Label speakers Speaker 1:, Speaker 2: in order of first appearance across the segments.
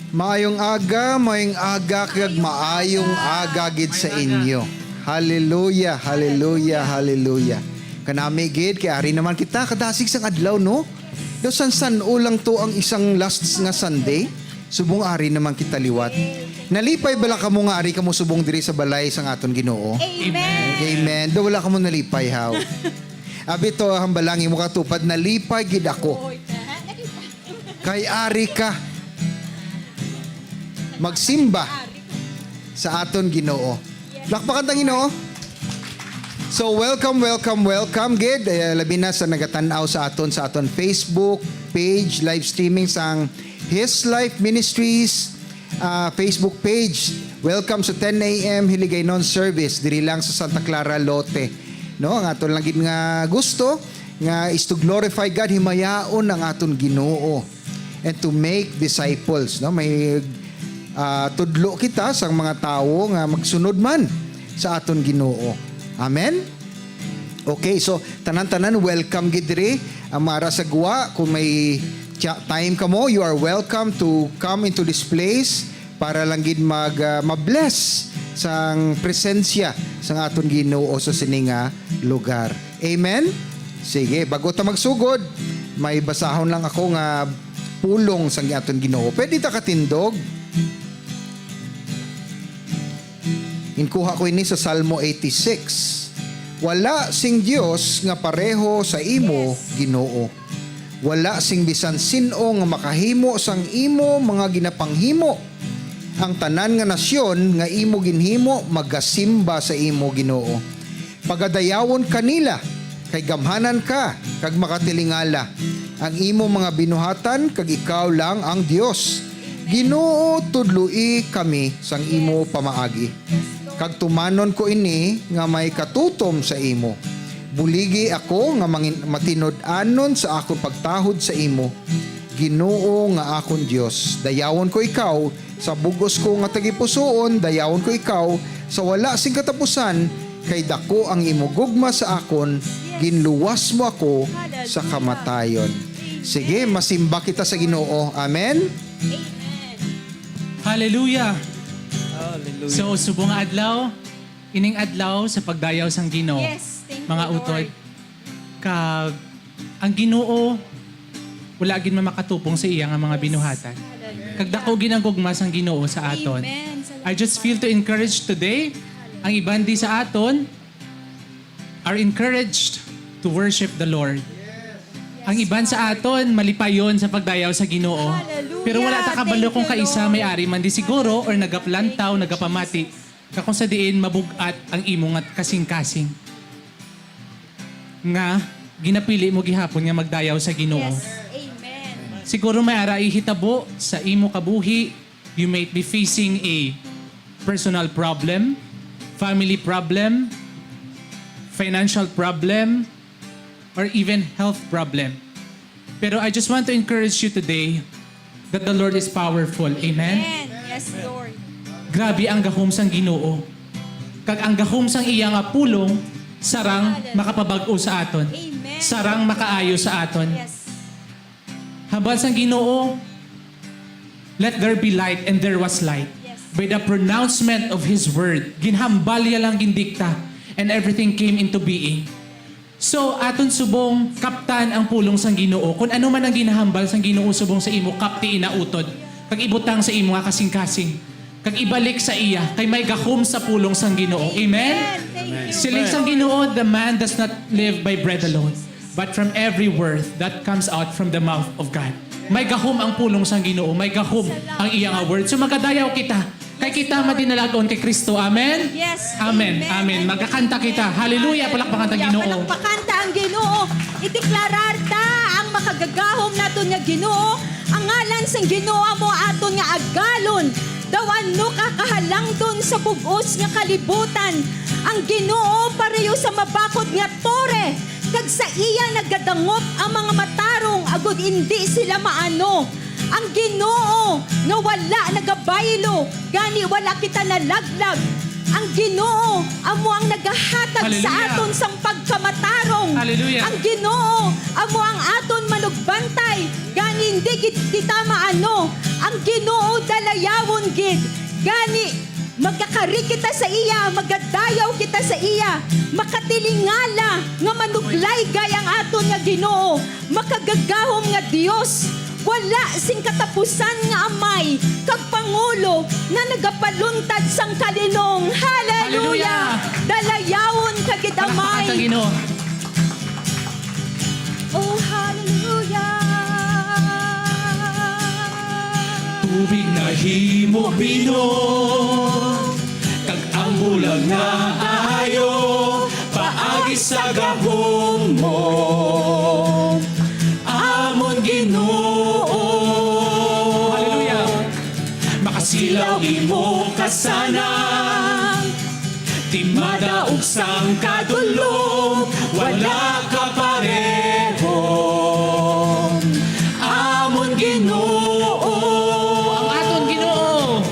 Speaker 1: Maayong aga kag maayong aga gid sa inyo. Hallelujah, hallelujah, hallelujah. Kanami gid kay ari naman kita kadasig sang adlaw no. Do san ulang to ang isang last nga Sunday. Subong ari naman kita liwat. Nalipay bala kamo nga ari kamo subong diri sa balay sang aton Ginoo.
Speaker 2: Amen.
Speaker 1: Amen. Do wala kamo nalipay haw. Abi to hambalangi mo katupad nalipay gid ako. Kay ari ka magsimba sa aton Ginoo. Lakpakan ta Ginoo. So welcome gid labi na sa nagatanaw sa aton Facebook page live streaming sang His Life Ministries Facebook page. Welcome sa 10 a.m. Hiligaynon service diri lang sa Santa Clara Lote. No, ang aton lang gid nga gusto nga is to glorify God, himayaon ang aton Ginoo and to make disciples. No, may tudlo kita sang mga tawo nga magsunod man sa aton Ginoo. Amen. Okay, so tanan-tanan welcome gid diri ang mara sa guwa. Kung may time ka mo, you are welcome to come into this place para lang gid ma-bless sang presensya sang aton Ginoo sa sininga lugar. Amen. Sige, bago ta magsugod, may basahon lang ako nga pulong sang aton Ginoo. Pwede ta katindog. Inkuha ko ini sa Salmo 86. Wala sing Dios nga pareho sa imo, Ginoo. Wala sing bisan sin-o nga makahimo sang imo mga ginapanghimo. Ang tanan nga nasyon nga imo ginhimo magasimba sa imo, Ginoo. Pagadayawon kanila kay gamhanan ka kag makatilingala. Ang imo mga binuhatan kag ikaw lang ang Dios. Ginoo, tudloi kami sang imo pamaagi. Kag tumanon ko ini nga may katutom sa imo. Buligi ako nga matinod-anon sa akong pagtahod sa imo. Ginoo nga akon Dios, dayawon ko ikaw sa bugos ko nga tagipusoon, dayawon ko ikaw sa wala sing katapusan, kay dako ang imo gugma sa akon, ginluwas mo ako sa kamatayon. Sige, masimba kita sa Ginoo. Amen.
Speaker 2: Hallelujah. So, subong adlaw, ining adlaw sa pagdayaw sang Ginoo.
Speaker 3: Yes, thank you,
Speaker 2: mga
Speaker 3: Lord.
Speaker 2: utod. Kag ang Ginoo wala gid makatupong sa iya nga mga binuhatan. Kag dako gid ang gugma sang Ginoo sa aton.
Speaker 3: Amen.
Speaker 2: I just feel to encourage today ang iban di sa aton are encouraged to worship the Lord. Ang iban sa aton malipayon sa pagdayaw sa Ginoo.
Speaker 3: Hallelujah.
Speaker 2: Pero wala ta kabalo
Speaker 3: Thank
Speaker 2: kung
Speaker 3: you,
Speaker 2: kaisa
Speaker 3: Lord.
Speaker 2: may ari man di siguro or nagaplantaw, nagapamati. Kung sa diin mabugat ang imong at kasing-kasing. Nga ginapili mo gihapon nga magdayaw sa Ginoo.
Speaker 3: Yes. Amen.
Speaker 2: Siguro may ara ihitabo sa imo kabuhi, you might be facing a personal problem, family problem, financial problem, or even health problem. Pero I just want to encourage you today that the Lord is powerful. Amen?
Speaker 3: Amen. Yes, Lord.
Speaker 2: Grabe ang gahom sang Ginoo. Kag ang gahom sang iya nga pulong, sarang makapabag-o sa aton.
Speaker 3: Amen.
Speaker 2: Sarang makaayo sa aton.
Speaker 3: Yes.
Speaker 2: Habal sang Ginoo, let there be light, and there was light.
Speaker 3: Yes.
Speaker 2: By the pronouncement of His word, ginhambal niya lang gindikta, and everything came into being. So, aton subong kaptan ang pulong sang Ginoo. Kung ano man ang ginahambal sang Ginoo subong sa imo, kapti inautod. Kag ibutang sa imo nga kasing-kasing. Kag ibalik sa iya, kay may gahom sa pulong sang Ginoo. Amen?
Speaker 3: Thank you.
Speaker 2: Siling sang Ginoo, the man does not live by bread alone, but from every word that comes out from the mouth of God. May gahom ang pulong sang Ginoo, may gahom ang iyang nga word. So magadayaw kita, kay kita madinalagon kay Kristo. Amen?
Speaker 3: Yes.
Speaker 2: Amen. Amen. Magkakanta kita. Hallelujah. Palakpakan ta Ginoo.
Speaker 3: Palakpakanta ang Ginoo. Ideklarar ta ang makagagahom naton nga Ginoo. Ang ngalan sang Ginoo mo aton nga agalon. Dawan no kakahalang dun sa bugos nga kalibutan. Ang Ginoo pareho sa mabakod nga tore. Kag sa iya nagadangop ang mga matarong agud hindi sila maano. Ang Ginoo nga wala nagabaylo, gani wala kita nalaglag. Ang Ginoo amo ang nagahatag sa
Speaker 2: Hallelujah.
Speaker 3: aton sang pagkamatarong.
Speaker 2: Hallelujah.
Speaker 3: Ang Ginoo amo ang aton manugbantay, gani hindi gid kita maano. Ang Ginoo dalayawon gid. Gani magkakari kita sa iya, magadayaw kita sa iya, makatilingala nga manuglay gay ang aton nga Ginoo, makagagahom nga Dios. Wala sing katapusan nga amay kag pangulo na nagapaluntad sang kalinong. Hallelujah! Dalayawon kagid
Speaker 2: Palakpakan sa
Speaker 3: amay.
Speaker 2: Ginoo.
Speaker 3: Oh, hallelujah!
Speaker 2: Tubig na himo binon, kag ang bulag na ayo, paagi sa gahom mo. Amon Ginoo, hallelujah. Makasilaw imo kasanang, di madaog sang kadulong, wala ka pareho. Amon Ginoo, ang aton Ginoo,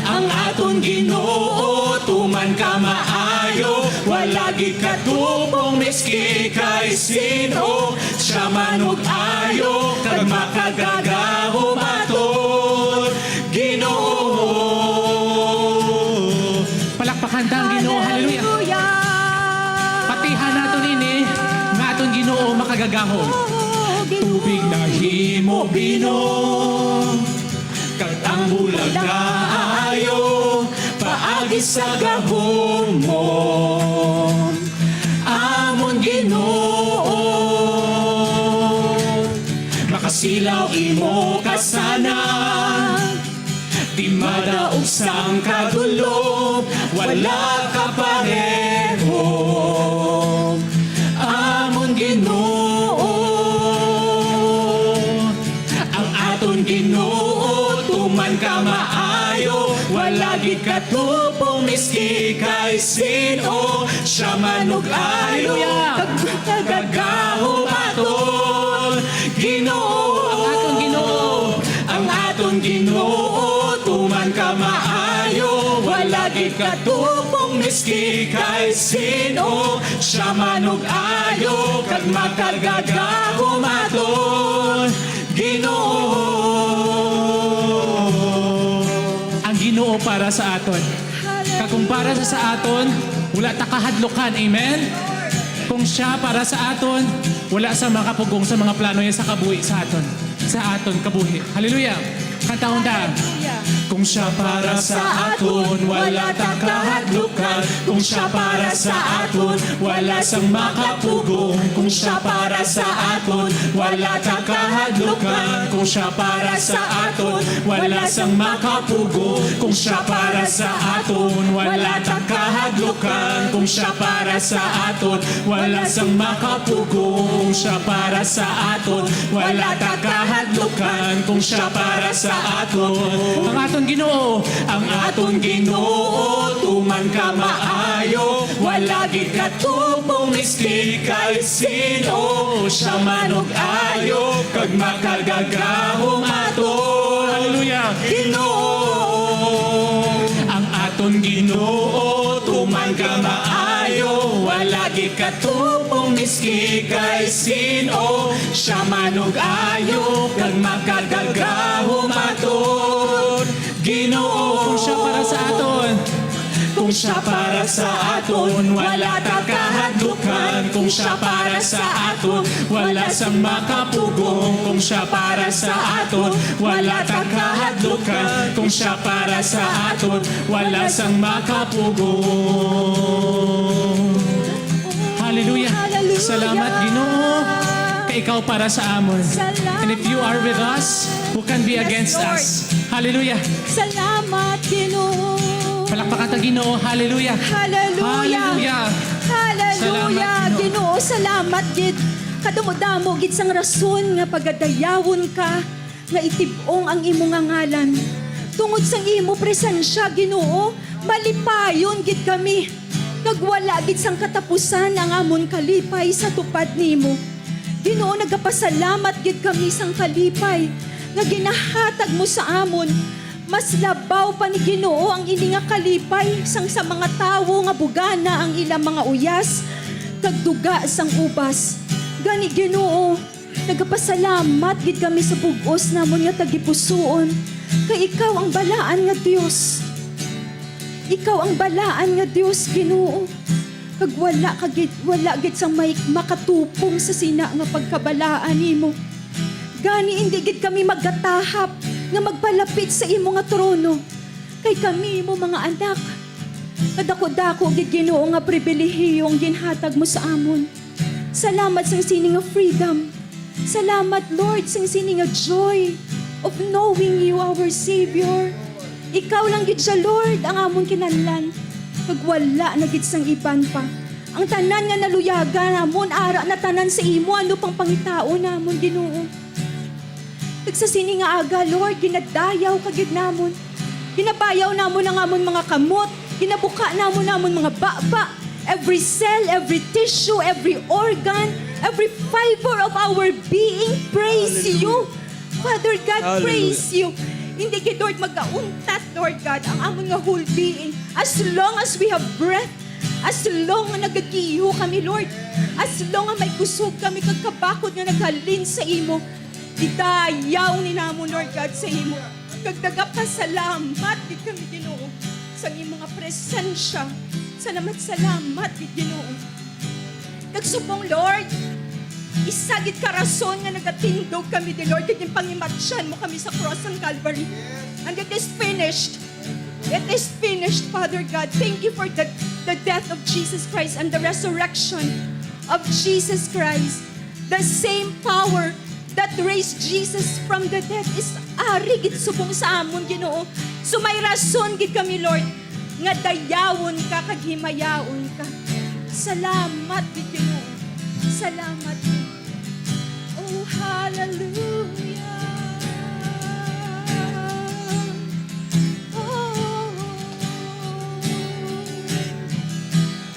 Speaker 2: ang aton Ginoo, tuman ka maayo, wala gid katubong miski kay sino, siya manog ayo, kag makagagahom aton Ginoo. Palakpakan ta ang Ginoo, hallelujah. Patihan naton ini, nga aton Ginoo makagagahom. Tubig na himo binon, kag ang bulag na ayo, paagi sa gahom mo. Amon Ginoo, makasilaw imo kasanang, di madaog sang kagulo, wala ka pareho. Amon Ginoo, ang aton Ginoo, tuman ka maayo, wala gid katubong miski kay sino, siya manog ayo, kagagahom aton Ginoo. Ang aton Ginoo, ang aton Ginoo, tuman ka maayo, wala gid katubong miski kay sino, siya manog ayo, kag makagagahom aton Ginoo. Ang Ginoo para sa aton. Kag kung para sa aton, wala ta kahadlokan, amen? Kung siya para sa aton, wala sa makapugong sa mga plano niya sa kabuhi sa aton. Sa aton kabuhi. Hallelujah. Kantahon ta. Kung siya para sa aton, wala ta kahadlukan. Kung siya para sa aton, wala sang makapugong. Kung siya para sa aton, wala ta kahadlukan. Kung siya para sa aton, wala sang makapugong. Kung siya para sa aton, wala ta kahadlukan. Kung siya para sa aton, wala sang makapugong. Kung siya para sa aton, wala ta kahadlukan. Kung siya para sa aton, ang aton Ginoo, ang aton Ginoo, tuman ka maayo, wala gid katubong miski kay sino, siya manog ayo, kag makagagahom aton. Hallelujah. Ginoo, ang aton Ginoo, tuman ka maayo, wala gid katubong miski kay sino, siya manog ayo, kag makagagahom aton Ginoo. Kung siya para sa aton, kung siya para sa aton, wala ta kahadlukan. Kung siya para sa aton, wala sang makapugong. Kung siya para sa aton, wala ta kahadlukan. Kung siya para sa aton, wala sang makapugong. Hallelujah.
Speaker 3: Hallelujah.
Speaker 2: Salamat Ginoo. Kay ikaw para sa amon.
Speaker 3: Salamat.
Speaker 2: And if you are with us, who can be
Speaker 3: Yes,
Speaker 2: against
Speaker 3: Lord.
Speaker 2: us? Hallelujah.
Speaker 3: Salamat, Ginoo.
Speaker 2: Palakpakan ta Ginoo. Hallelujah.
Speaker 3: Hallelujah.
Speaker 2: Hallelujah.
Speaker 3: Hallelujah.
Speaker 2: Salamat, Ginoo.
Speaker 3: Ginoo, salamat gid. Kadamo-damo gid sang rason nga pagadayawon ka nga itibong ang imo nga ngalan. Tungod sang imo presensya, Ginoo, malipayon gid kami. Nagwala gid sang katapusan ang amon kalipay sa tupad nimo. Ginoo, nagapasalamat gid kami sang kalipay nga ginahatag mo sa amon. Mas labaw pa ni Ginoo ang ini nga kalipay sang sa mga tawo nga bugana ang ilang mga uyas kag duga sang ubas. Gani Ginoo, Nagapasalamat gid kami sa bugos namon nga tagipusoon. Kay ikaw ang balaan nga Dios. Ikaw ang balaan nga Dios, Ginoo. Kag wala gid sa may makatupong sa sina nga pagkabalaan nimo. Gani hindi gid kami maggatahap nga magpalapit sa imo nga trono. Kay kami mo mga anak. Kadako-dako gid Ginoo nga pribilehiyo ang ginhatag mo sa amon. Salamat sa sini nga freedom. Salamat Lord sa sini nga joy of knowing you our Savior. Ikaw lang gid siya Lord ang amon kinahanglan. Kag wala na gid sang iban pa. Ang tanan nga naluyagan namon ara na tanan sa imo ano pang pangitao namon Ginoo. Kag sa sini nga aga Lord ginadayaw ka gid namon. Ginabayaw namon ang amon mga kamot, ginabuka namon mga baba, every cell, every tissue, every organ, every fiber of our being praise you. Father God, praise you. Hindi gid Lord magauntat Lord God ang amon nga whole being as long as we have breath. As long nga nagagiho kami, Lord. As long nga may kusog kami kagkabakod nga naghalin sa imo. Idayaw ni namon, Lord God, sa imo. Kagdaga pa salamat gid kami, Ginoo, sa imo nga presensya. Salamat gid Ginoo. Kagsubong, Lord, isa gid ka rason nga nagatindog kami, di Lord, kag pangimatsyan mo kami sa cross ng Calvary. And it is finished. It is finished, Father God. Thank you for the death of Jesus Christ and the resurrection of Jesus Christ. The same power that raised Jesus from the dead is ari gid subong sa amon, Ginoo. So may rason gid kami, Lord, nga dayawon ka kag himayaon ka. Salamat gid Ginoo. Salamat gid. Oh, hallelujah.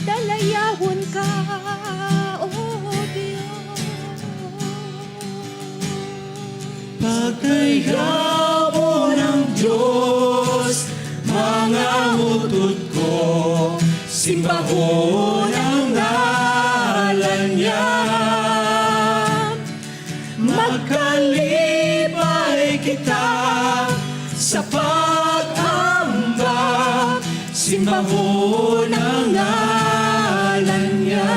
Speaker 3: Dalayawon ka, oh Diyos.
Speaker 4: Pagdayaw ng Diyos, mga utod ko, simbahon ang ngalan niya. Magkalipay kita sa pag-amba, simbahon ang ngalan niya.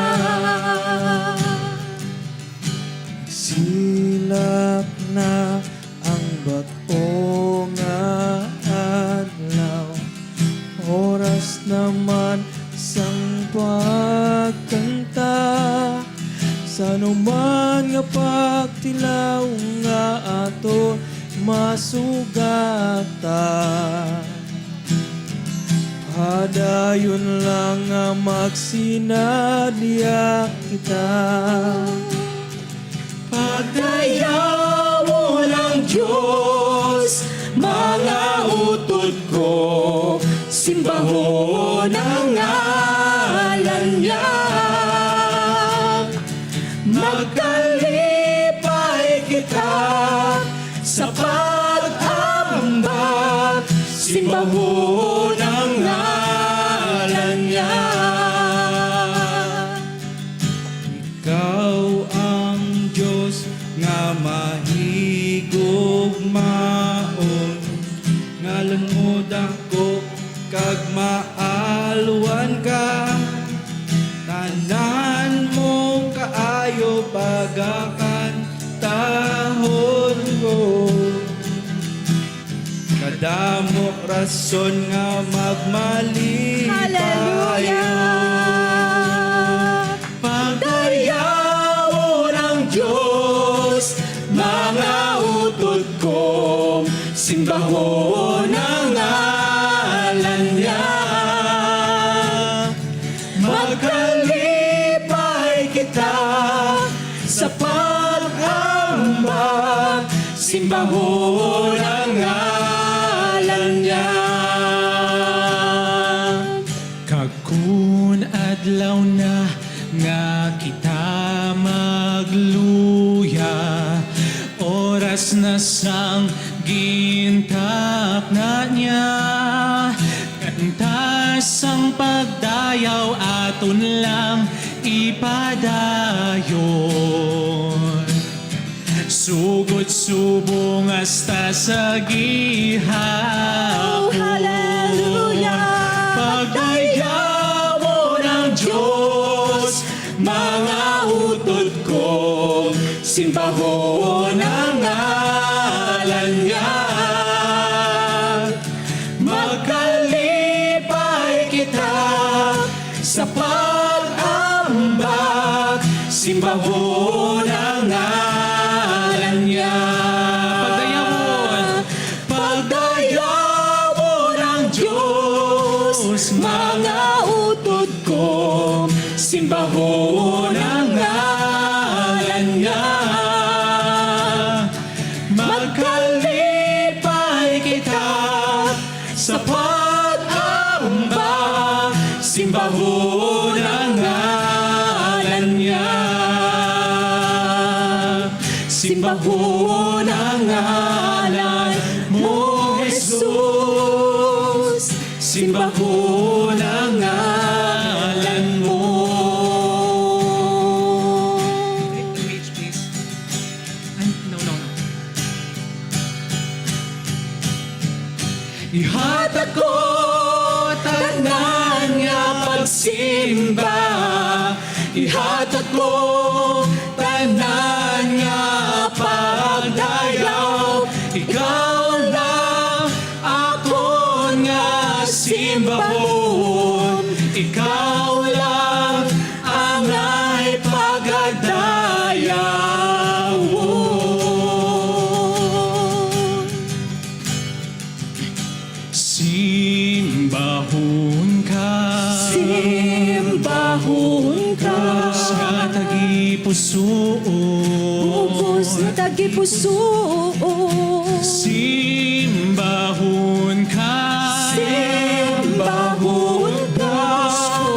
Speaker 4: Silap na ang bato nga adlaw, oras naman sang pagkanta, sa numan nga pagtilaw nga ato masugata. Hadayon lang nga magsinadya kita. Pagdayawon ng Diyos, mga utod ko, simbahon ang ngalan niya. Magkalipay kita sa pag-amba, simbahon ang ngalan niya. Ikaw ang Diyos nga mahigugmaon, ngalan mo dako kag maalwan ka. Tanan mo kaayo pagakantahon ko, kadamok rason nga magmalipayon. Pagdayawon ang Diyos, mga utod ko, simbahon ang ngalan niya. Magkalipay kita sa pag-amba, simbahon ang ngalan niya.
Speaker 2: Kagkun adlaw na nga kita magluya, oras na sang gintak na niya. Kantas ang pagdayaw aton lang ipadayon. sugod subong hasta sa
Speaker 3: Oh,
Speaker 2: gihapon.
Speaker 3: hallelujah.
Speaker 2: Pagdaya mo ng Diyos, mga utod ko, simbahon ang ngalan niya. Magkalipay kita sa pag-ambak, simbahon ang ngalan niya. Pagdayawon ang Diyos, mga utod ko, simbahon ang ngalan niya. Magkalipay kita sa pag-ambak, simbahon ang ngalan niya. Simbahon ang ngalan mo, Jesus. Simbahon ang ngalan mo. Page, please. No. Ihatag ko tanan nga pagsimba, ihatag ko tanan nga pagdayaw. Ikaw lang ako nga simbahon, ikaw lang ang ay pagdayaw. Simbahon ka,
Speaker 3: Simbahon ka,
Speaker 2: Diyos nga tagipuso.
Speaker 3: ubos na tagipuso.
Speaker 2: Simbahon ka,
Speaker 3: Simbahon ka,
Speaker 2: Diyos ko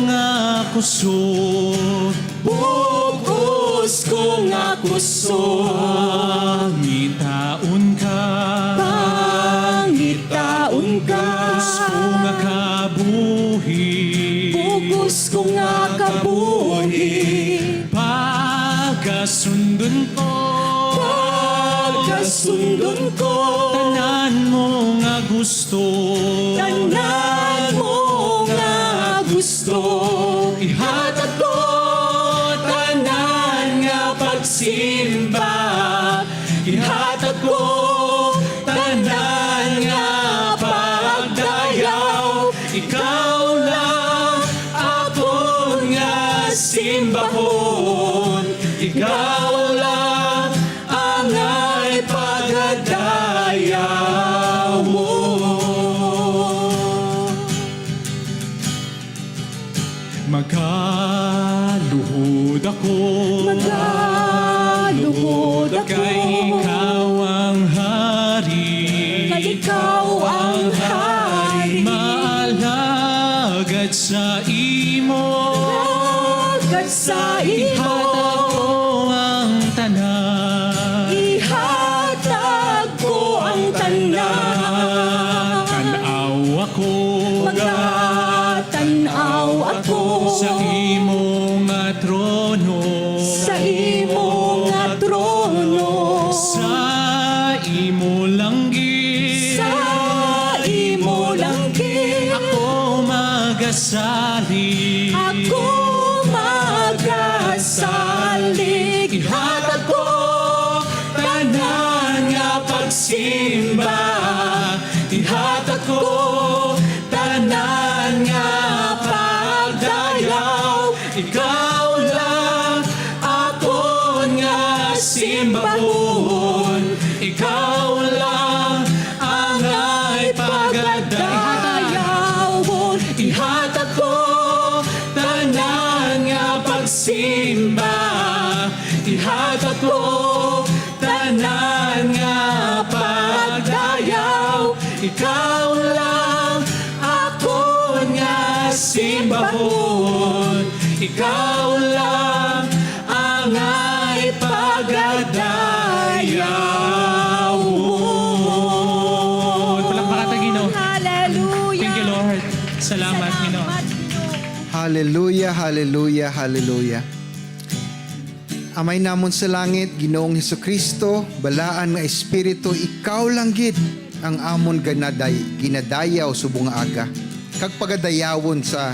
Speaker 2: nga kusog.
Speaker 3: bugos ko nga kusog.
Speaker 2: Ngitaon ka,
Speaker 3: Pangitaon ka,
Speaker 2: Diyos ko nga kabuhi.
Speaker 3: bugos ko nga kabuhi.
Speaker 2: Pagkasundon ko,
Speaker 3: Pagkasundon ko,
Speaker 2: tanan mo nga gusto.
Speaker 3: tanan mo nga gusto.
Speaker 2: Ihatag ko tanan nga pagsimba, ihatag ko tanan nga pagdayaw. Ikaw lang ako nga simbahon, ikaw lang ang ay pagdayaw mo. Magkaluhod ako,
Speaker 3: Magkaluhod ako,
Speaker 2: kay ikaw ang hari.
Speaker 3: kay ikaw ang hari.
Speaker 2: Maalagad sa imo,
Speaker 3: Agad sa imo,
Speaker 2: ihatag ko ang tanan.
Speaker 3: ihatag ko ang tanan.
Speaker 2: Tanaw ako,
Speaker 3: Magtanaw ako
Speaker 2: sa imo nga trono.
Speaker 3: sa imo nga trono.
Speaker 2: Sa imo langgit,
Speaker 3: Sa imo langgit,
Speaker 2: ako magasali.
Speaker 3: ako magasalig.
Speaker 2: Ihatag ko tanan nga pagsimba, ihatag ko tanan nga pagdayaw. Ikaw lang ako nga simbahon, ikaw lang ang ay pagdayaw. Ihatag ko tanan nga pagsimba, ihatag ko tanan nga pagdayaw. Ikaw lang ako nga simbahon, ikaw lang ang ay pagdayaw. Palakpakan tayo, Ginoo.
Speaker 3: Hallelujah.
Speaker 2: Thank you, Lord. Salamat, Ginoo.
Speaker 3: Salamat, Ginoo.
Speaker 1: Hallelujah, hallelujah, hallelujah. Amay namon sa langit, Ginoong Hesukristo, balaan nga Espiritu, ikaw lang gid ang amon ginadayaw subong nga aga. Kag pagadayawon sa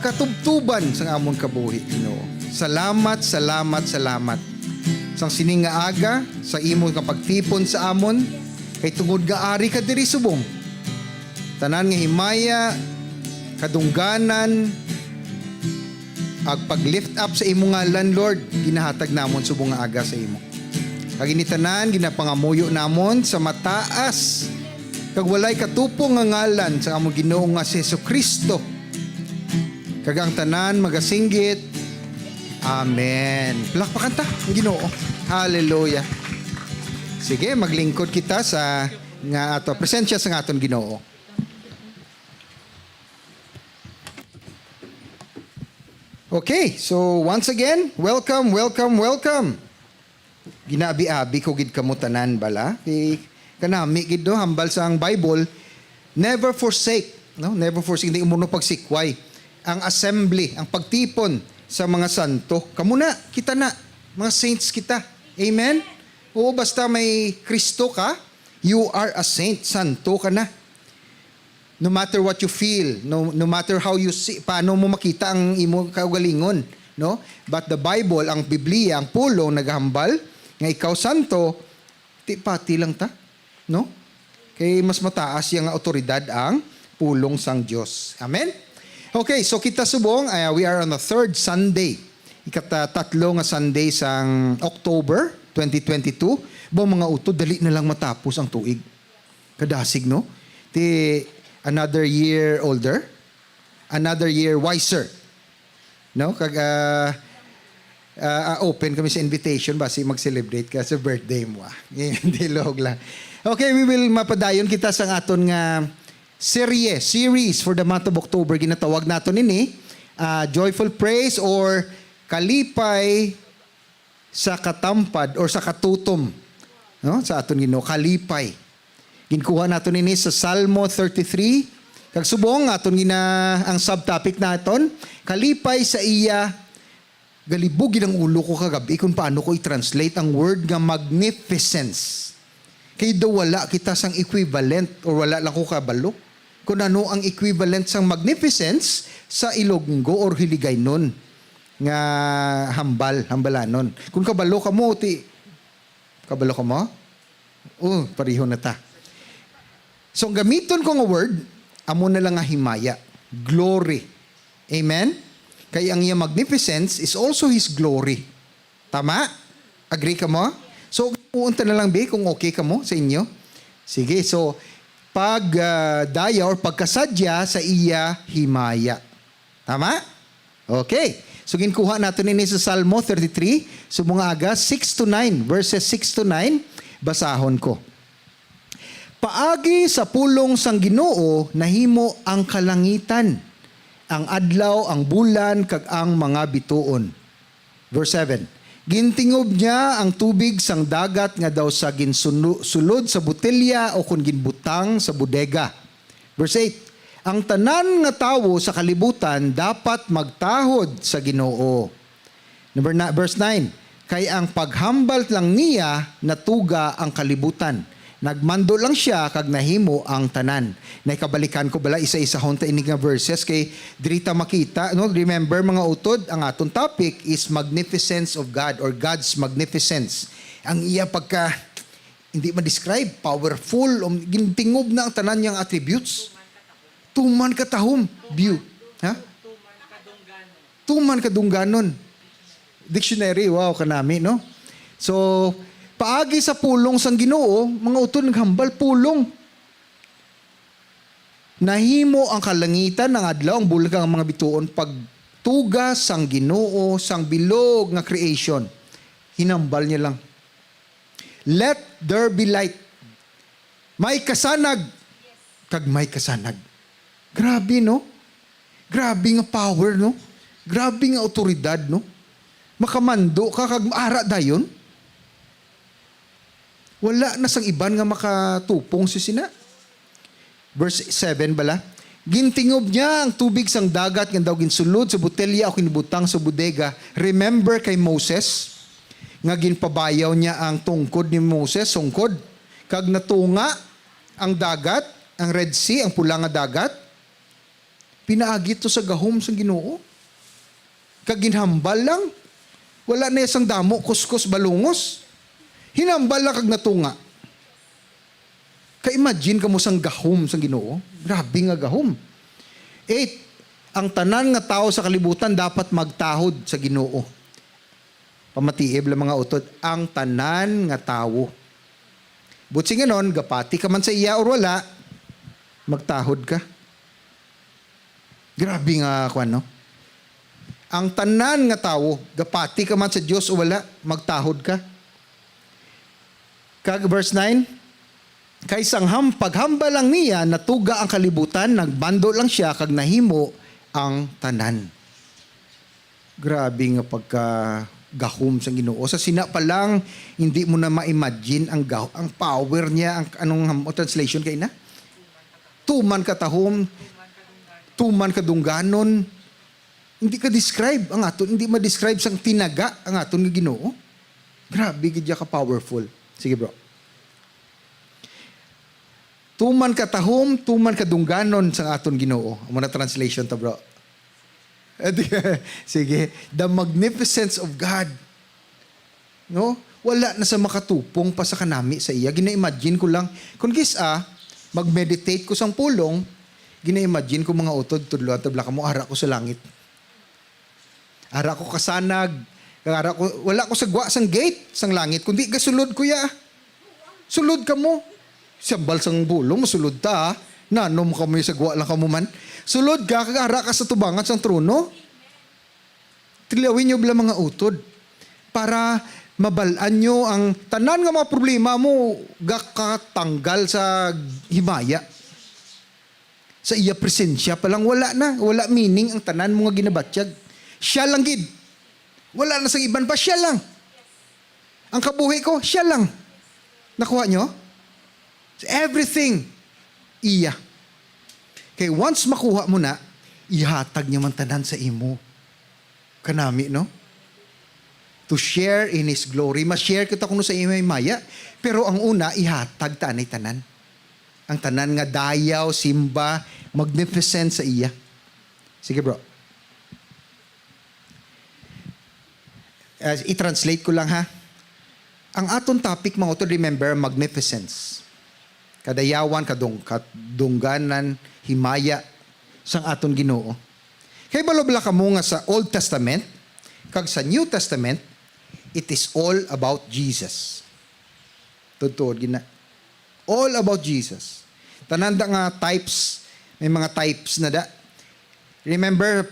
Speaker 1: katubtuban sa amon kabuhi, Ginoo. Salamat, salamat, salamat. Sang sining nga aga, sa imong kapagtipon sa amon, kay tungod nga ari ka diri subong. Tanan nga himaya, kadungganan, ag pag-lift up sa imo ngalan, Lord, ginahatag namon subong nga aga sa imo. Kag initanan, ginapangamuyo namon sa mataas, kag walay katupong nga ngalan sa among Ginoo nga si Jesucristo. Kag ang tanan magasinggit. Amen. Palakpakan ta ang Ginoo. Hallelujah. Sige, maglingkod kita sa nga ato presensya sa aton Ginoo. Okay, so once again, welcome, welcome, welcome. Ginabi-abi ko gid kamo tanan bala. Kanami gid do hambal sa ang Bible, never forsake, no? Never forsake hindi umuno pagsikway. Ang assembly, ang pagtipon sa mga santo. Kamo na, kita na, mga saints kita. Amen. Oo, basta may Kristo ka, you are a saint, santo ka na. No matter what you feel, no matter how you see, paano mo makita ang imo kaugalingon, no? But the Bible, ang Biblia, ang pulong naghambal nga ikaw santo, pati lang ta, no? Kay mas mataas yang autoridad ang pulong sang Dios. Amen. Okay, so kita subong, we are on the third Sunday. Ikatatlo nga Sunday sang October 2022. Mga utod dali na lang matapos ang tuig. Kadasig, no? Another year older, another year wiser. No? Kag open kami sa invitation basi mag-celebrate ka sa birthday mo. Hindi log lang. Okay, we will mapadayon kita sa aton nga series for the month of October. Ginatawag naton ini Joyful Praise or Kalipay sa Katampad or sa Katutom. No? Sa aton Ginoo, kalipay. Ginkuha naton ini sa Salmo 33. Kag subong aton ang subtopic naton, kalipay sa iya galibog ang ulo ko kagabi kung paano ko i-translate ang word nga magnificence. Kay do wala kita sang equivalent or wala lang ko kabalo. Kung ano ang equivalent sang magnificence sa Ilonggo or Hiligaynon nga hambalanon. Kung kabalo ka mo, kabalo ka mo? Pareho na ta. So, gamiton ko nga word, amo na lang nga himaya. Glory. Amen? Kaya ang iya magnificence is also His glory. Tama? Agree ka mo? So, puunta na lang, kung okay ka mo sa inyo. Sige, so, daya or pagkasadya sa iya himaya. Tama? Okay. So, ginkuha natin ini sa Salmo 33. So, mga aga, 6-9, verses 6-9, basahon ko. Paagi sa pulong sang Ginoo nahimo ang kalangitan, ang adlaw, ang bulan, kag ang mga bituon. Verse 7. Gintingob niya ang tubig sang dagat nga daw sa ginsulod sa botelya o kung ginbutang sa bodega. Verse 8. Ang tanan nga tawo sa kalibutan dapat magtahod sa Ginoo. Verse 9. Kay ang paghambal lang niya natuga ang kalibutan. Nagmando lang siya kag nahimo ang tanan. Naikabalikan ko bala isa-isa honta ini nga verses kay dirita makita, no? Remember mga utod, ang aton topic is magnificence of God or God's magnificence. Ang iya pagka hindi ma-describe, powerful, gintingob na ang tanan niyang attributes. Tuman katahom, view. Ha? Tuman kadungganon. Dictionary, wow kanami, no? So, paagi sa pulong sang Ginoo, mga utod naghambal pulong. Nahimo ang kalangitan ng adlaw, ang bulag ang mga bituon, pagtuga sang Ginoo, sang bilog nga creation. Hinambal niya lang. Let there be light. May kasanag. Kag may kasanag. Grabe, no? Grabe nga power, no? Grabe nga otoridad, no? Makamando ka kag ara dayon. Wala na sang iban nga makatupong si sina. Verse 7 bala. Gintingob niya ang tubig sang dagat nga daw ginsulod sa botelya o kinibutang sa bodega. Remember kay Moses, nga ginpabayaw niya ang tungkod ni Moses, sungkod. Kag natunga ang dagat, ang Red Sea, ang pula nga dagat. Pinaagit to sa gahom sa Ginoo. Kag ginhambal lang. Wala na isang damo, kuskus, balungos. Hinambal lang kag natunga. Ka-imagine ka mo sang gahom sa Ginoo. Grabe nga gahom. 8. Ang tanan nga tao sa kalibutan dapat magtahod sa Ginoo. Pamatiib lang mga utod. Ang tanan nga tao. Butsi nga nun, gapati ka man sa iya or wala, magtahod ka. Grabe nga kwan, no? Ang tanan nga tao, gapati ka man sa Diyos o wala, magtahod ka. Kag verse 9, kaysang paghamba lang niya, natuga ang kalibutan, nagbando lang siya, kag nahimo ang tanan. Grabe nga pagka-gahom sa Ginoo. Sa sina pa lang, hindi mo na ma-imagine ang power niya, ang anong translation kay na? Tuman katahom, tuman kadungganon. Hindi ka describe ang aton, hindi ma-describe sang tinaga ang aton nga Ginoo. Grabe gid ka powerful. Sige bro. Tuman katahom, tuman kadungganon sang aton Ginoo. Amo na translation to bro. Sige, the magnificence of God. No? Wala na sa makatupong pa sa kanami sa iya. Gina-imagine ko lang, kung mag-meditate ko sang pulong, gina-imagine ko mga utod, tudlo at tabla ka mo, ara ko sa langit. Ara ko kasanag, wala ko sagwa sang gate, sang langit, kundi gasulod ko ya. Sulod ka mo. Sambal sang bulong, masulod ta, nanom ka mo yung sagwa lang ka mo man. Sulod ka, kagara ka sa tubangan sang trono. Tilawin nyo bala mga utod para mabalaan nyo ang tanan nga mga problema mo gakatanggal sa himaya. Sa iya presensya palang wala na. Wala meaning ang tanan mo nga ginabatsyag. Siya lang gid. Wala na sa iban pa, siya lang. Ang kabuhi ko, siya lang. Nakuha nyo? Everything, iya. Kaya once makuha mo na, ihatag niya man tanan sa imo. Kanami, no? To share in His glory. Ma-share kita kung sa imo ay maya. Pero ang una, ihatag tanay tanan. Ang tanan nga dayaw, simba, magnificent sa iya. Sige bro. I-translate ko lang ha. Ang aton topic mga to remember, magnificence. Kadayawan, kadungganan, himaya sang aton Ginoo. Kay balobla ka mo nga sa Old Testament, kag sa New Testament, it is all about Jesus. Tutuod gina. All about Jesus. Tananda nga types, may mga types na da. Remember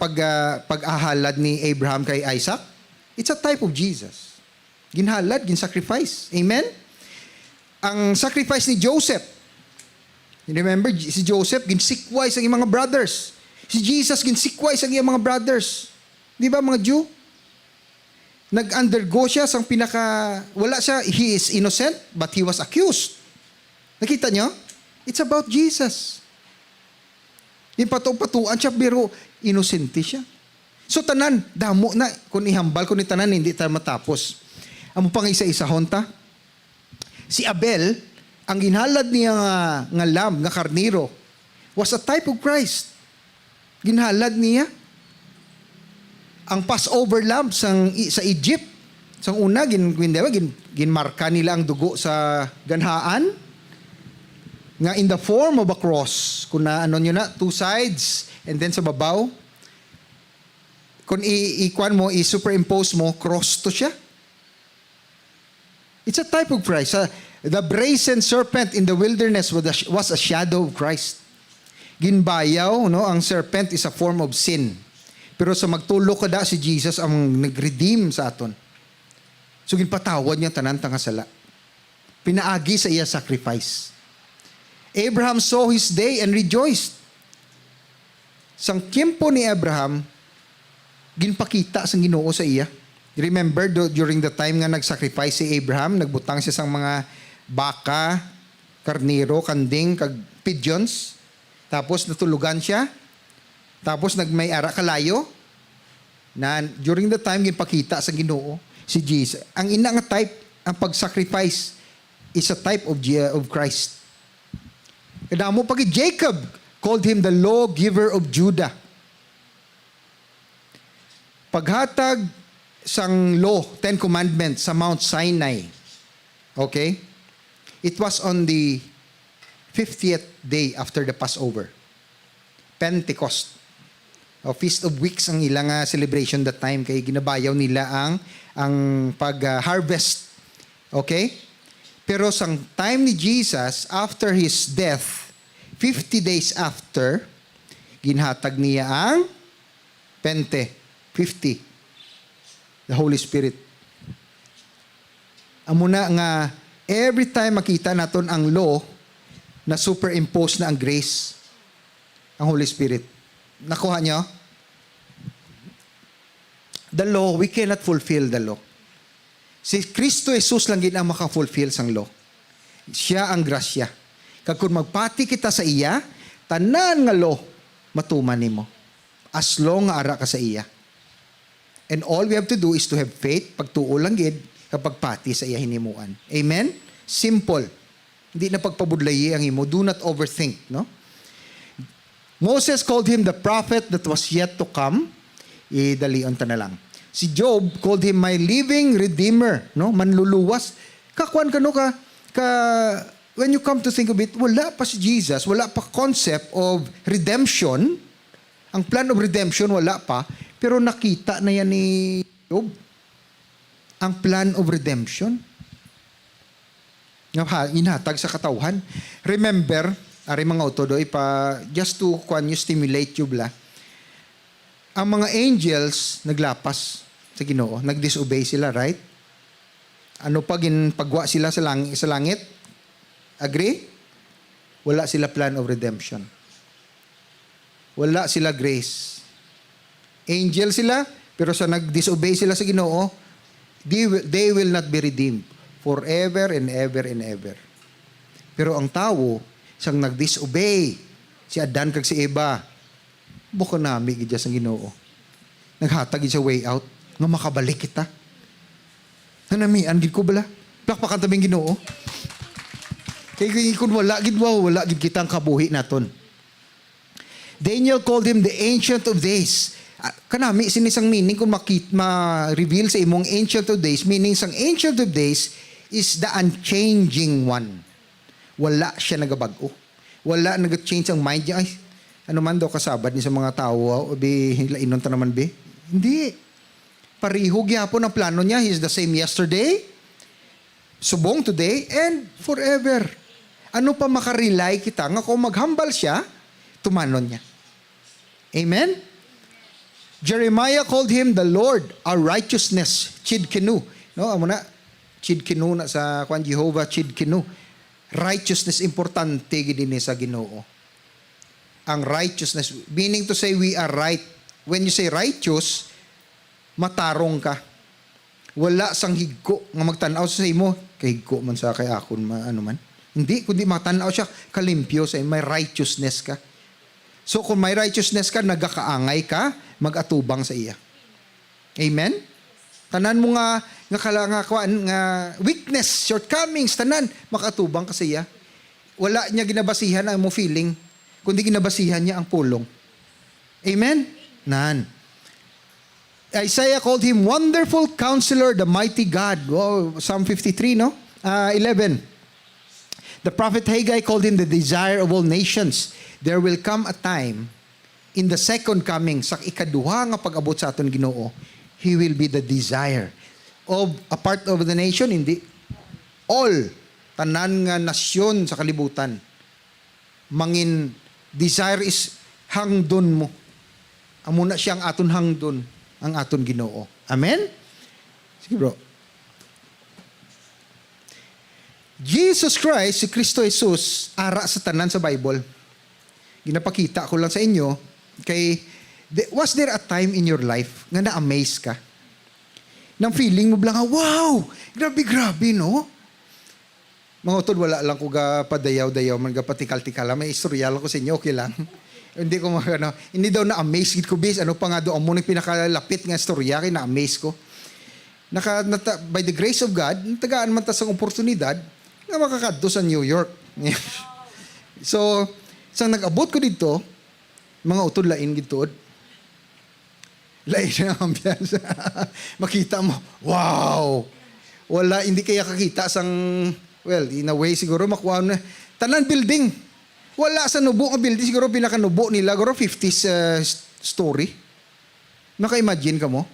Speaker 1: pag-ahalad ni Abraham kay Isaac? It's a type of Jesus. Ginhalad, gin-sacrifice. Amen? Ang sacrifice ni Joseph. Remember, si Joseph, gin-sikwise ang iyang mga brothers. Si Jesus, gin-sikwise ang iyang mga brothers. Di ba mga Jew? Nag-undergo siya sang wala siya, he is innocent, but he was accused. Nakita niyo? It's about Jesus. Yung patuan siya, pero innocent siya. So tanan, damo na, kung ihambal ko ni tanan, hindi tayo matapos. Ang pang isa-isahon ta. Si Abel, ang ginhalad niya nga lamb, nga karniro, was a type of Christ. Ginhalad niya. Ang Passover lamb sa Egypt, sa una, ginmarka nila ang dugo sa ganhaan, nga in the form of a cross. Kung na, two sides, and then sa babaw, kung i-superimpose mo, cross to siya. It's a type of Christ. The brazen serpent in the wilderness was a shadow of Christ. Ginbayaw, no? Ang serpent is a form of sin. Pero sa magtulo kada si Jesus ang nag-redeem sa aton. So ginpatawad niya tanan tanga sala. Pinaagi sa iya sacrifice. Abraham saw his day and rejoiced. Sang tiempo ni Abraham, ginpakita sang Ginoo sa iya. Remember, during the time nga nag-sacrifice si Abraham, nagbutang siya sang mga baka, karniro, kanding, kag pigeons. Tapos natulugan siya. Tapos nagmay ara kalayo. Na during the time, ginpakita sa Ginoo. si Jesus. Ang ina nga type, ang pag-sacrifice is a type of Christ. Kada mo pag Jacob called him the lawgiver of Judah. Paghatag sang law, 10 commandments sa Mount Sinai. Okay? It was on the 50th day after the Passover. Pentecost. O Feast of Weeks ang ilang celebration that time kay ginabayaw nila ang pag-harvest. Okay? Pero sang time ni Jesus, after his death, 50 days after, ginhatag niya ang 50. The Holy Spirit. Amuna nga, every time makita naton ang law, na superimpose na ang grace, ang Holy Spirit. Nakuha niyo? The law, we cannot fulfill the law. Si Kristo Jesus lang gid ang maka-fulfill sang law. Siya ang grasya. Kag kung magpati kita sa iya, tanan nga law matuman nimo. As long nga ara ka sa iya. And all we have to do is to have faith, pagtuo lang gid kapag pati sa iya hinimuan. Amen? Simple. Hindi na pagpabudlayi ang imo. Do not overthink, no? Moses called him the prophet that was yet to come. Idalion ta na lang. Si Job called him my living redeemer, no? Manluluwas. Kakuan ka no ka when you come to think of it, wala pa si Jesus, wala pa concept of redemption. Ang plan of redemption wala pa, pero nakita na yan ni Job. Ang plan of redemption. Inhatag sa katawhan. Remember, ari mga autodoy pa just to stimulate you bla. Ang mga angels naglapas sa Ginoo, nagdisobey sila, right? Ano pa pagwa sila sa langit? Agree? Wala sila plan of redemption. Wala sila grace. Angel sila, pero sa nagdisobey sila sa Ginoo, they will not be redeemed forever and ever and ever. Pero ang tao, sang nagdisobey, si Adan kag si Eva, buko nami gidya sa Ginoo. Naghatag sa way out nga makabalik kita. Nanamian gid ko bala. Plakpakan tabing Ginoo. Kay kun wala gid kita ang kabuhi naton. Daniel called him the Ancient of Days. Kanami sinisang meaning kung ma-reveal sa imong Ancient of Days, meaning sang Ancient of Days is the unchanging one. Wala siya nagabago. Wala nag-change ang mind niya. Ay, ano man daw kasabad ni sa mga tao, lainon ta naman be. Hindi. Pariho gyapon ang plano niya. He is the same yesterday, subong today, and forever. Ano pa makarely kita nga kung maghambal siya, tumanon niya. Amen? Jeremiah called him the Lord, our righteousness, Chidkenu. No, amo na Chidkenu na sa kwan Jehovah Chidkenu. Righteousness importante gid ni sa Ginoo. Ang righteousness, meaning to say we are right. When you say righteous, matarong ka. Wala sang higko nga magtan-aw sa imo, kay higko man sa kay akon ano man. Hindi kundi matanaw siya kalimpyo sa may righteousness ka. So kung may righteousness ka, nagakaangay ka, mag-atubang sa iya. Amen? Tanan mo nga weakness, shortcomings, tanan, makatubang ka sa iya. Wala niya ginabasihan ang mo feeling, kundi ginabasihan niya ang pulong. Amen? Nan. Isaiah called him Wonderful Counselor, the Mighty God. Wow, Psalm 53, no? 11. The prophet Haggai called him the Desire of all nations. There will come a time in the second coming, sa ikaduha nga pag-abot sa aton Ginoo, He will be the desire of a part of the nation, hindi. All, tanan nga nasyon sa kalibutan. Mangin, desire is hangdon mo. Amuna siyang aton hangdon, ang aton Ginoo. Amen? Sige bro. Jesus Christ, si Kristo Jesus, ara sa tanan sa Bible. Ginapakita ko lang sa inyo, was there a time in your life nga na-amaze ka? Nang feeling mo lang, wow, grabe, no? Mga utod, wala lang ko padayaw-dayaw, man patikal-tikala, may istoryal ko sa inyo, okay lang. Hindi ko hindi daw na-amaze ko, bis, ano pa nga doon mo nang pinakalapit nga istorya, kaya na-amaze ko. By the grace of God, natagaan man ta sa oportunidad nga makakadto sa New York. So, sang nag-abot ko dito, mga utod lain gituod. Lain ang ambiance. Makita mo, wow! Wala, hindi kaya kakita sang, well, in a way siguro makuha na. Tanan building. Wala sa nubo nga building. Siguro pinakanubo nila, siguro 50s story. Maka-imagine ka mo.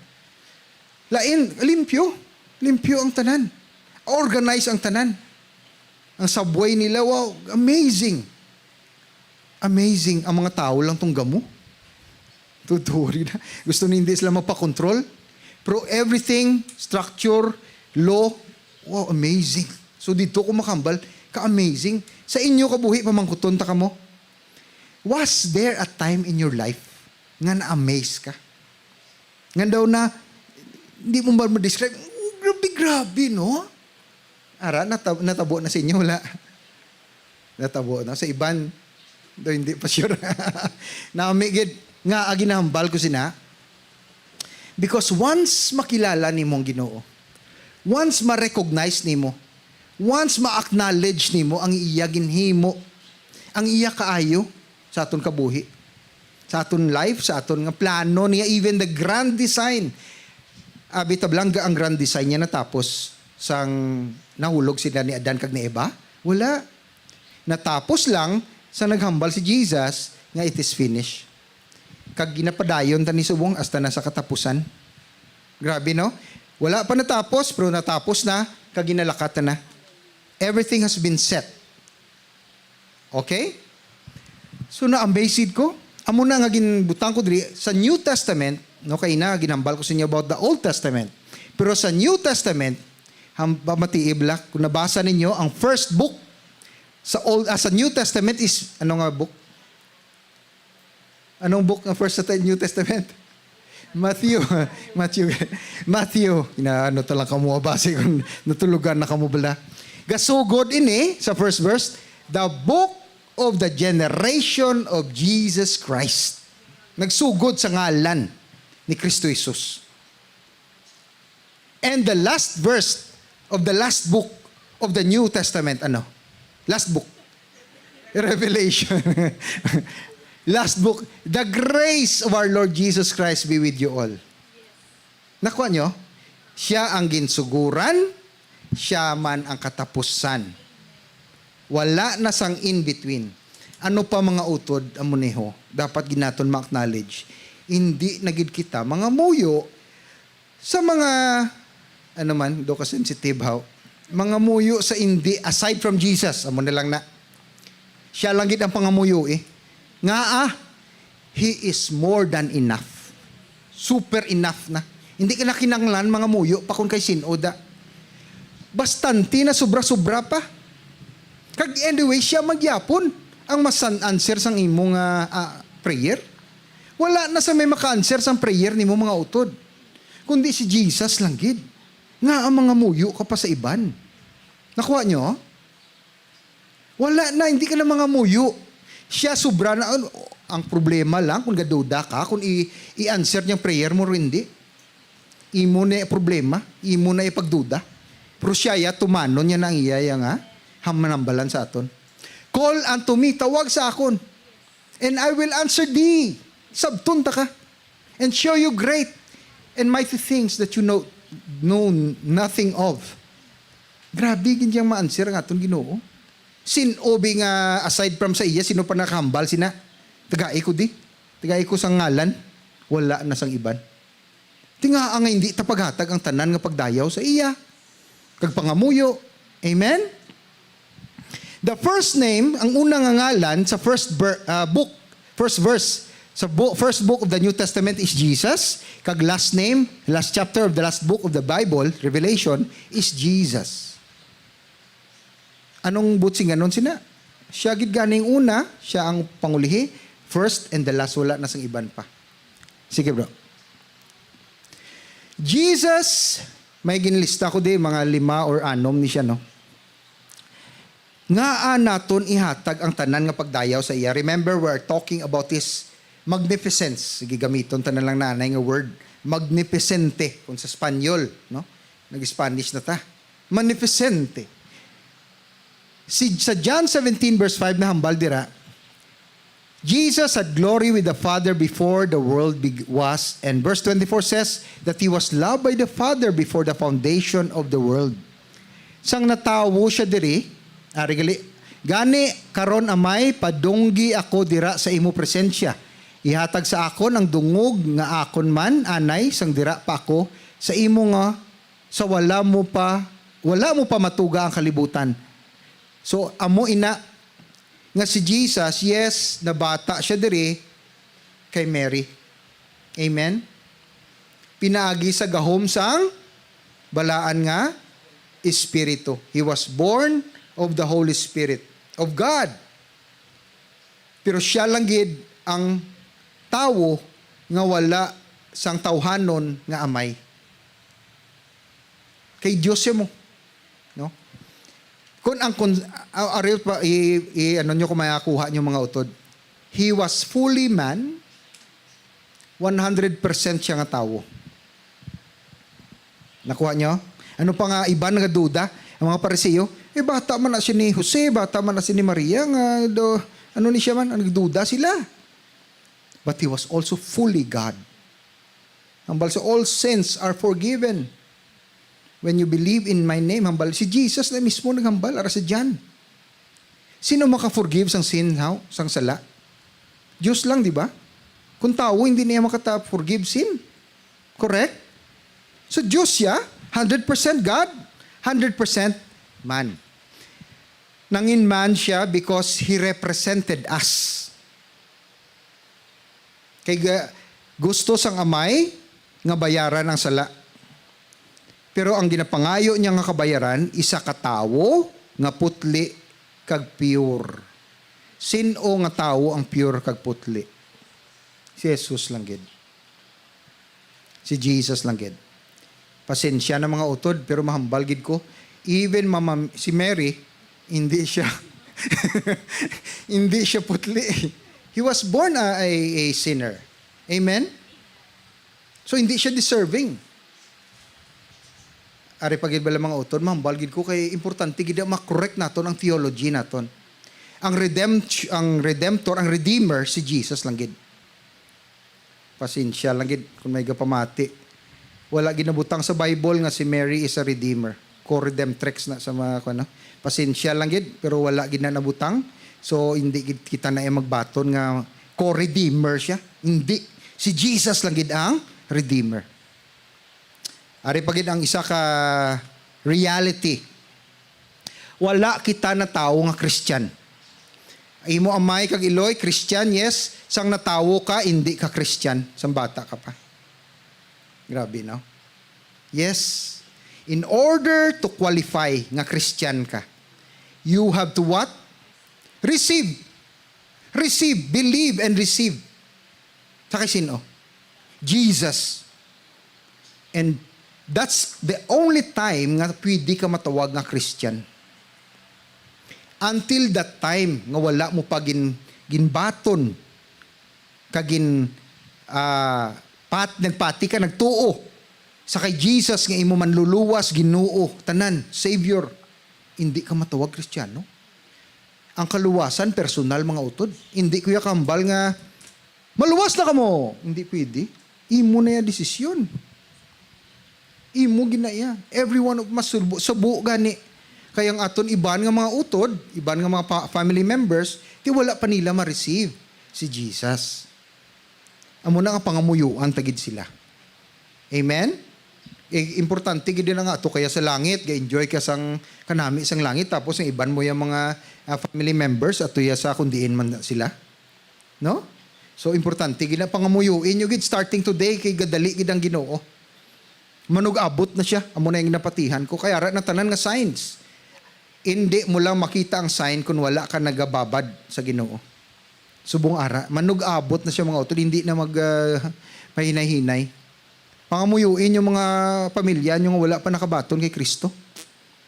Speaker 1: Lain, limpyo. Limpyo ang tanan. Organize ang tanan. Ang subway nila, wow, amazing. Amazing. Ang mga tao lang tong gamo. Tuturi na. Gusto na hindi sila mapakontrol. Pero everything, structure, law, wow, amazing. So dito ko makambal, ka-amazing. Sa inyo kabuhi, pamangkuton ta ka mo. Was there a time in your life nga na-amaze ka? Nga daw na, hindi mo ba ma-describe, grabe, no? Ara, natabo na sa inyo, wala. Natabo na. Sa iban, do hindi pa sure. Namigid, nga aginahambal ko sina. Because once makilala ni mong Ginoo, once ma-recognize ni mo, once ma-acknowledge ni mo ang iya ginhimo, ang iya kaayo sa aton kabuhi, sa aton life, sa aton nga plano niya, even the grand design. Bitablang ang grand design niya natapos sang nahulog sila ni Adan kag ni Eva? Wala. Natapos lang sa naghambal si Jesus nga it is finished. Kag ginapadayon ta ni subong hasta na sa katapusan. Grabe, no? Wala pa natapos, pero natapos na, kag ginalakat na. Everything has been set. Okay? So na-amazed ko. Amo na nga ginbutang ko diri sa New Testament, no, kay na ginambal ko sa inyo about the Old Testament. Pero sa New Testament, matiiblak, kung nabasa ninyo, ang first book sa New Testament is, ano nga book? Anong book ng first sa New Testament? Matthew. Ano talang kamu base kung natulugan na kamu bala. Gasugod ini, sa first verse, the book of the generation of Jesus Christ. Nagsugod sa ngalan ni Kristo Jesus. And the last verse of the last book of the New Testament, ano? Last book. Revelation. Last book. The grace of our Lord Jesus Christ be with you all. Nakuha nyo? Siya ang ginsuguran, siya man ang katapusan. Wala na sang in-between. Ano pa mga utod, amuniho, dapat ginaton ma-acknowledge. Hindi nagid kita, mga muyo, sa mga ano man, do ka sensitive how, mga muyo sa hindi, aside from Jesus, amo na lang na, siya lang gid ang pangamuyo Nga He is more than enough. Super enough na. Hindi ka na kinanglan mga muyo, pa kung kay sinoda. Bastanti na sobra-sobra pa. Kag anyway, siya magyapon ang masan answer sang imong prayer. Wala na sa may maka-answer sang prayer ni mo mga utod. Kundi si Jesus lang gid. Nga ang mga muyo ka pa sa iban. Nakuha nyo? Wala na, hindi ka na mga muyo. Siya sobra na, ang problema lang, kung gaduda ka, kung i-answer niyang prayer mo rin hindi. Imo na problema, imo na ipagduda. Pero siya tumano niya nang iyaya nga, hamanambalan sa aton. Call unto me, tawag sa akon, and I will answer thee. Sabtunta ka, and show you great and mighty things that you know nothing of. Grabe, ganyang ma-answer ang aton Ginoo. Sinobi nga, aside from sa iya, sino pa nakahambal sina? Tagai ko di. Tagai ko sang ngalan. Wala na sang iban. Tinga nga hindi tapaghatag ang tanan nga pagdayaw sa iya. Kag pangamuyo. Amen? The first name, ang unang ngalan sa first verse, sa first book of the New Testament is Jesus. Kag last name, last chapter of the last book of the Bible, Revelation, is Jesus. Anong butsinganon sina? Siya gid ganing una, siya ang pangulihi, first and the last, wala na sang iban pa. Sige bro. Jesus, may ginlista ko di, mga 5 or 6 ni siya, no? Nga naton ihatag ang tanan nga pagdayaw sa iya. Remember, we're talking about His magnificence. Sige, gamiton ta na lang nanay nga word. Magnificente, kung sa Espanyol, no? Nag-Spanish na ta. Magnificente. Sa John 17 verse 5 na hambal dira, Jesus had glory with the Father before the world was. And verse 24 says that He was loved by the Father before the foundation of the world. Sang natawo siya diri, gani karon amay padunggi ako dira sa imo presensya. Ihatag sa akon ang dungog nga akon man anay sang dira pa ako sa imo nga sa wala mo pa matuga ang kalibutan. So amo ina nga si Jesus, yes, nabata siya diri kay Mary. Amen? Pinaagi sa gahom sang balaan nga Espiritu. He was born of the Holy Spirit of God. Pero siya lang gid ang tawo nga wala sang tawhanon nga amay. Kay Diyos siya mo. No? Kung ariel pa ano nyo kung mayakuha nyo mga utod. He was fully man, 100% siya nga tawo. Nakuha nyo? Ano pa nga iba nga duda? Ang mga Pariseo, bata man na si ni Jose, bata man na si ni Maria, nga ano ni siya man, nagduda sila. But he was also fully God. Hambal sa all sins are forgiven. When you believe in my name, hambal. Si Jesus na mismo naghambal, ara sa John. Sino maka-forgive sang sin, sang sala? Diyos lang, di ba? Kung tao, hindi niya makata-forgive sin. Correct? So Diyos siya, 100% God, 100% man. Nangin man siya because He represented us. Kaya gusto sang amay nga bayaran ang sala. Pero ang ginapangayo niya nga kabayaran, isa ka tawo nga putli kag pure. Sino nga tawo ang pure kag putli? Si Jesus lang gid. Si Jesus lang gid. Pasensya na mga utod, pero mahambal gid ko. Even si Mary, hindi siya hindi siya putli. He was born a sinner. Amen? So hindi siya deserving. Ari pagid bala mga utod, mahambal gid ko kay importante gid ma-correct naton ang theology naton. Ang redemptor, ang redeemer si Jesus lang gid. Pasensya lang gid kung may gapamati. Wala ginabutang sa Bible nga si Mary is a redeemer. Co-redemptrix na sa mga kuno. Pasensya lang gid pero wala gid na nabutang. So hindi gid kita na magbaton nga co-redeemer siya. Hindi. Si Jesus lang gid ang redeemer. Ari pagid ang isa ka reality. Wala kita na tao nga Christian. Imo amay kag iloy Christian, yes. Sang natawo ka, hindi ka Christian. Sang bata ka pa. Grabe, no? Yes. In order to qualify nga Christian ka, you have to what? Receive. Receive. Believe and receive. Sa kay sino? Jesus. And that's the only time nga pwede ka matawag nga Christian. Until that time nga wala mo pa ginbaton kagin nagpati ka nagtuo sa kay Jesus nga imo manluluwas Ginoo tanan Savior, hindi ka matawag Kristiyano. Ang kaluwasan personal mga utod. Hindi kuya kambal nga maluwas na kamo. Hindi pwede. Imo na ya desisyon. Imo ginaya. Everyone of us subo gani. Kayang aton iban nga mga utod, iban nga mga family members, di wala pa nila ma-receive si Jesus. Amo na nga pangamuyuan tagid sila. Amen? Importante gid na nga ato kaya sa langit, ga-enjoy ka sang kanami sang langit tapos ang iban mo yung mga family members ato ya sa kundiin man sila. No? So importante gid na pangamuyuin nyo gid starting today kay gadali gid ang Ginoo. Manug-abot na siya. Amo na yung napatihan ko. Kaya na tanan nga signs. Hindi mo lang makita ang sign kung wala ka nagababad sa Ginoo. Subong ara. Manug-abot na siya mga utol. Hindi na mahinay-hinay. Pangamuyuin yung mga pamilya yung wala pa nakabaton kay Kristo.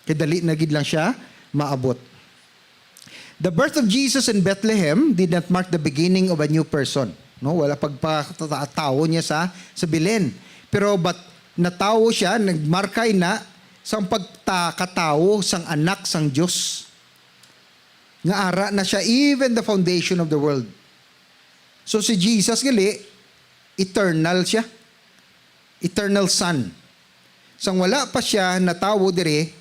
Speaker 1: Kaya dali na gid lang siya maabot. The birth of Jesus in Bethlehem did not mark the beginning of a new person. No, wala pagpatao niya sa Belen. Pero natawo siya, nagmarkay na sang pagtakatao, sang anak, sang Diyos. Nga ara na siya, even the foundation of the world. So si Jesus, gali, eternal siya. Eternal Son. Sang wala pa siya natawo dire,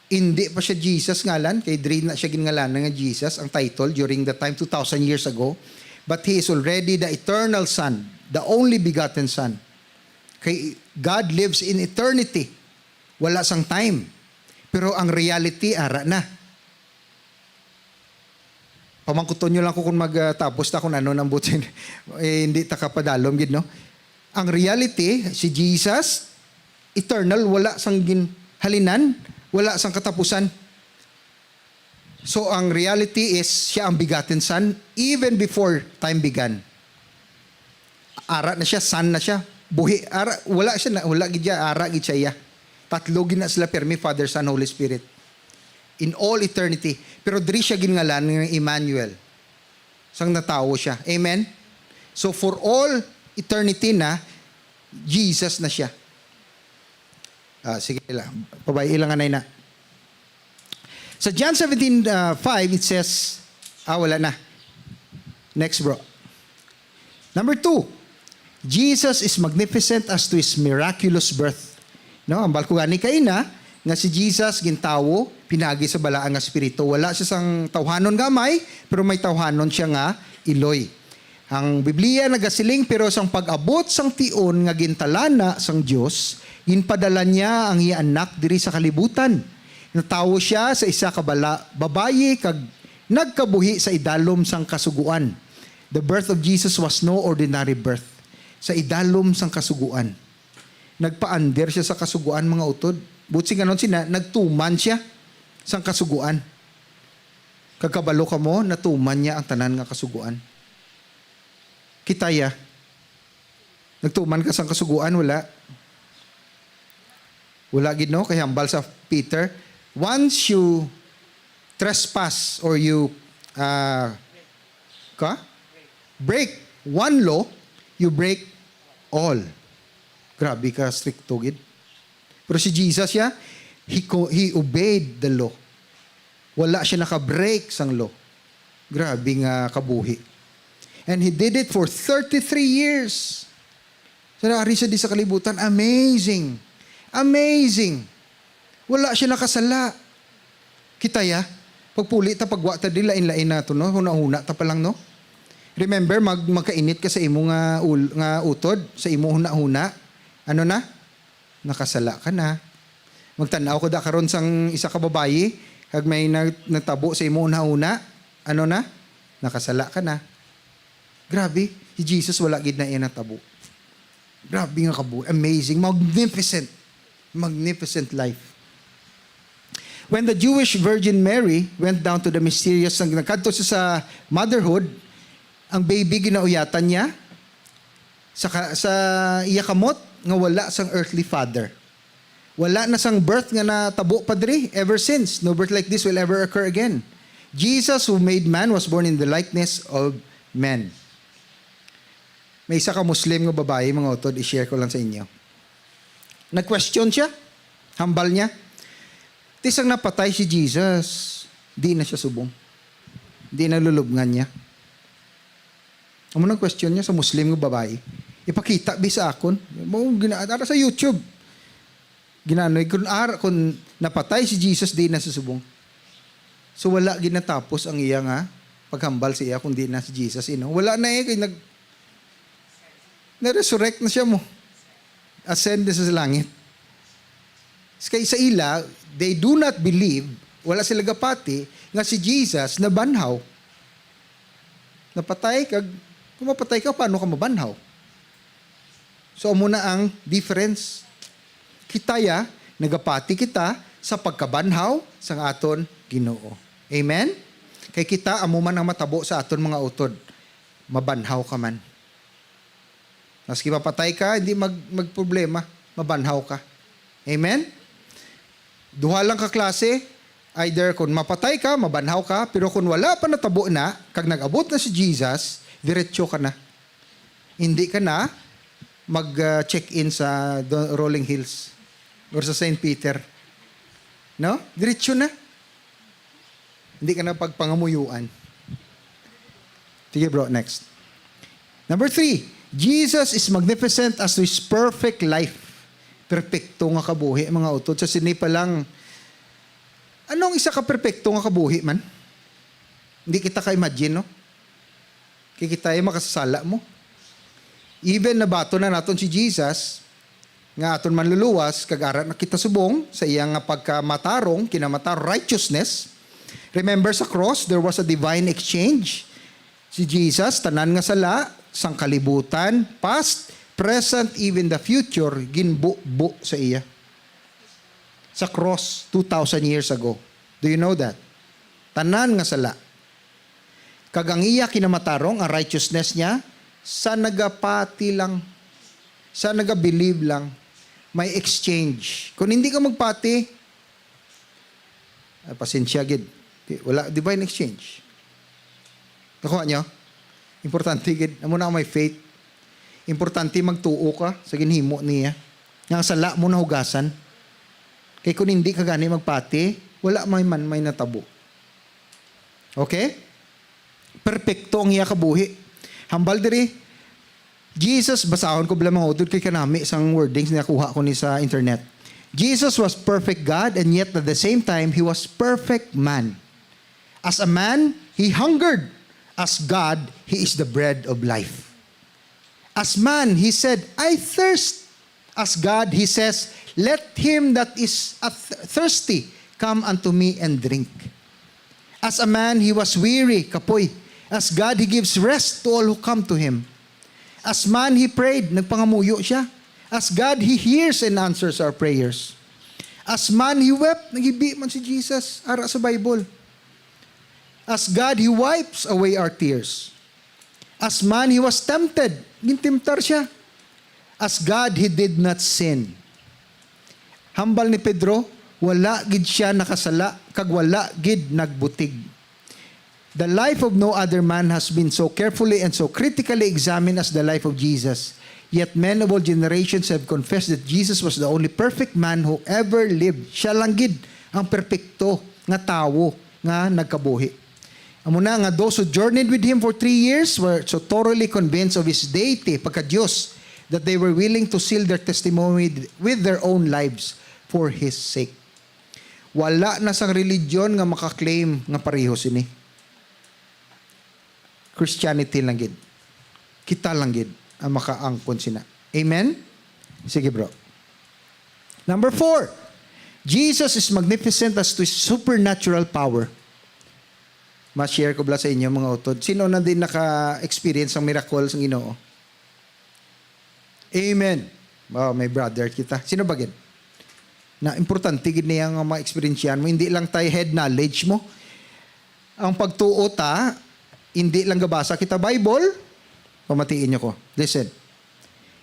Speaker 1: hindi pa siya Jesus ngalan, kay diri na siya gingalan nga Jesus, ang title during the time 2,000 years ago. But He is already the eternal Son, the only begotten Son. Kay God lives in eternity. Wala sang time. Pero ang reality, ara na. Pamangkuton nyo lang ko kung magtapos ta kung ano nang butin. Hindi ta kapadalom, gid, no? Ang reality, si Jesus, eternal, wala sang halinan, wala sang katapusan. So, ang reality is, siya ang begotten Son, even before time began. Ara na siya, Son na siya. Buhi, ara, wala siya, wala gid siya, ara gid siya. Tatlo gid na sila, permi, Father, Son, Holy Spirit. In all eternity. Pero diri siya gingalan ng Emmanuel. Sang natawo siya. Amen? So, for all eternity na, Jesus na siya. Sige lang. Pabay, ilang anay na. Sa John 17:5, it says, wala na. Next, bro. Number 2, Jesus is magnificent as to His miraculous birth. No, ang balko gani kay na, nga si Jesus gintawo, pinagi sa balaang nga spirito. Wala siya sang tawhanon gamay, pero may tawhanon siya nga iloy. Ang Biblia nagasiling, pero sang pag-abot sang tion nga gintalana sang Dios, ginpadala niya ang iya anak diri sa kalibutan. Natawo siya sa isa ka babayi kag nagkabuhi sa idalom sang kasuguan. The birth of Jesus was no ordinary birth. Sa idalom sang kasuguan. Nagpa-under siya sa kasuguan, mga utod. Butsi ganon sina, nagtuman siya sang kasuguan. Kagkabalo ka mo, natuman niya ang tanan nga kasuguan. Kitaya, nagtuman ka sang kasuguan, wala. Wala gid, no? Kaya hambal sa Peter, once you trespass or you break one law, you break all. Grabe ka, stricto gid. Pero si Jesus, he obeyed the law. Wala siya naka-break sang law. Grabe nga kabuhi. And He did it for 33 years. So naari siya di sa kalibutan. Amazing. Amazing. Wala siya nakasala. Kitaya, pagpuli ta, pagwa ta, di lain-lain na ito, no? Huna-huna ta pa lang, no? Remember, magkainit ka sa imo nga utod, sa imo huna-huna. Ano na? Nakasala ka na. Magtanaw ko da karon sang isa ka babayi, kag may nagtabo sa imo huna-huna. Ano na? Nakasala ka na. Grabe, si Jesus wala gid na iya natabo. Grabe nga kabu. Amazing, magnificent. Magnificent life. When the Jewish Virgin Mary went down to the mysterious, nagkadto siya sa motherhood, ang baby ginauyatan niya sa iya kamot nga wala sang earthly father. Wala na sang birth nga natabo pa diri ever since. No birth like this will ever occur again. Jesus, who made man, was born in the likeness of men. May isa ka Muslim nga babae, mga utod, i-share ko lang sa inyo. Nag-question siya, hambal niya. Tisang napatay si Jesus, di na siya subong. Di na lulubngan niya. Amo nang question niya sa Muslim nga babae. Ipakita bi sa akon, mo ginaara sa YouTube. Ginanoy kung napatay si Jesus, di na siya subong. So wala ginatapos ang iya nga paghambal sa iya kung di na si Jesus, wala na kay na-resurrect na siya mo. Ascend na sa langit. Kaya sa ila, they do not believe, wala sila gapati, nga si Jesus na banhaw. Napatay ka, kung mapatay ka, paano ka mabanhaw? So, muna ang difference. Kitaya, nagapati kita sa pagkabanhaw sa aton Ginoo. Amen? Kay kita, amuman ang matabo sa aton mga utod. Mabanhaw ka man. Maski mapatay ka, hindi magproblema. Mabanhaw ka. Amen? Duha lang ka klase, either kung mapatay ka, mabanhaw ka, pero kung wala pa natabo na, kag nag-abot na si Jesus, diretso ka na. Hindi ka na mag-check-in sa Rolling Hills. or sa St. Peter. No? Diretso na. Hindi ka na pagpangamuyuan. Sige bro, next. Number 3, Jesus is magnificent as to His perfect life. Perpekto nga kabuhi, mga utod. Sa sini pa lang, anong isa ka perpekto nga kabuhi man? Hindi kita ka-imagine, no? Kikita yung makasasala mo. Even nabato na naton si Jesus, nga aton manluluwas, kagara na kita subong, sa iyang pagkamatarong, kinamatar righteousness. Remember sa cross, there was a divine exchange. Si Jesus, tanan nga sala, sang kalibutan, past, present, even the future, ginbu-bu sa iya. Sa cross, 2,000 years ago. Do you know that? Tanan nga sala. Kagang iya kinamatarong, ang righteousness niya, sa nagapati lang, sa nagabelieve lang, may exchange. Kung hindi ka magpati, pasensya gid. Wala, divine exchange. Nakuha niyo? Importante gid. Amo na may faith. Importante magtuo ka sa ginhimo niya. Nga sala mo na hugasan. Kay kung hindi ka gani magpati, wala may natabo. Okay? Perpekto ang iya kabuhi. Hambal diri, Jesus, basahon ko bala mga udod kay kanami isang wordings na nakuha ko ni sa internet. Jesus was perfect God and yet at the same time, He was perfect man. As a man, He hungered. As God, He is the bread of life. As man, He said, I thirst. As God, He says, let him that is thirsty come unto me and drink. As a man, He was weary, kapoy. As God, He gives rest to all who come to Him. As man, He prayed, nagpangamuyo siya. As God, He hears and answers our prayers. As man, He wept, nagibi man si Jesus, ara sa Bible. As God, He wipes away our tears. As man, He was tempted, gintimtar siya. As God, He did not sin. Hambal ni Pedro, wala gid siya nakasala, kag wala gid nagbutig. The life of no other man has been so carefully and so critically examined as the life of Jesus. Yet men of all generations have confessed that Jesus was the only perfect man who ever lived. Siya lang gid ang perpekto nga tawo nga nagkabuhi. Amo na nga those who journeyed with Him for 3 years were so thoroughly convinced of His deity, pagka-Diyos, that they were willing to seal their testimony with their own lives for His sake. Wala na sang religion nga makaklaim nga pareho sini. Christianity lang gid. Kita lang gid ang makaangkon sina. Amen? Sige bro. Number 4. Jesus is magnificent as to His supernatural power. Ma-share ko bala sa inyo mga utod. Sino na din naka-experience ng miracles ng Ginoo? Amen. Wow, may brother kita. Sino ba gid? Na importante gid niya nga ma-experiencean mo. Hindi lang tayo head knowledge mo. Ang pagtuo ta, hindi lang gabasa kita Bible, pamatiin niyo ko. Listen.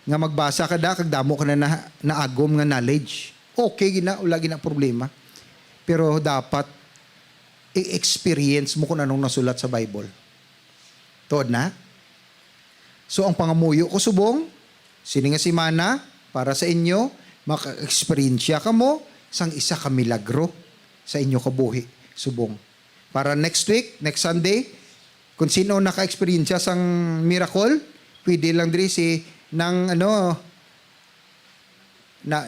Speaker 1: Nga magbasa ka da, kagdamo ka na naagom nga knowledge. Okay, wala gina problema. Pero dapat i-experience mo kung anong nasulat sa Bible. Tuod na? So, ang pangamuyo ko subong, sini nga si Mana, para sa inyo, maka-experience ka mo, sang isa ka milagro sa inyo kabuhi, subong. Para next week, next Sunday, kung sino naka-experience sang miracle, pwede lang diri si nang ano na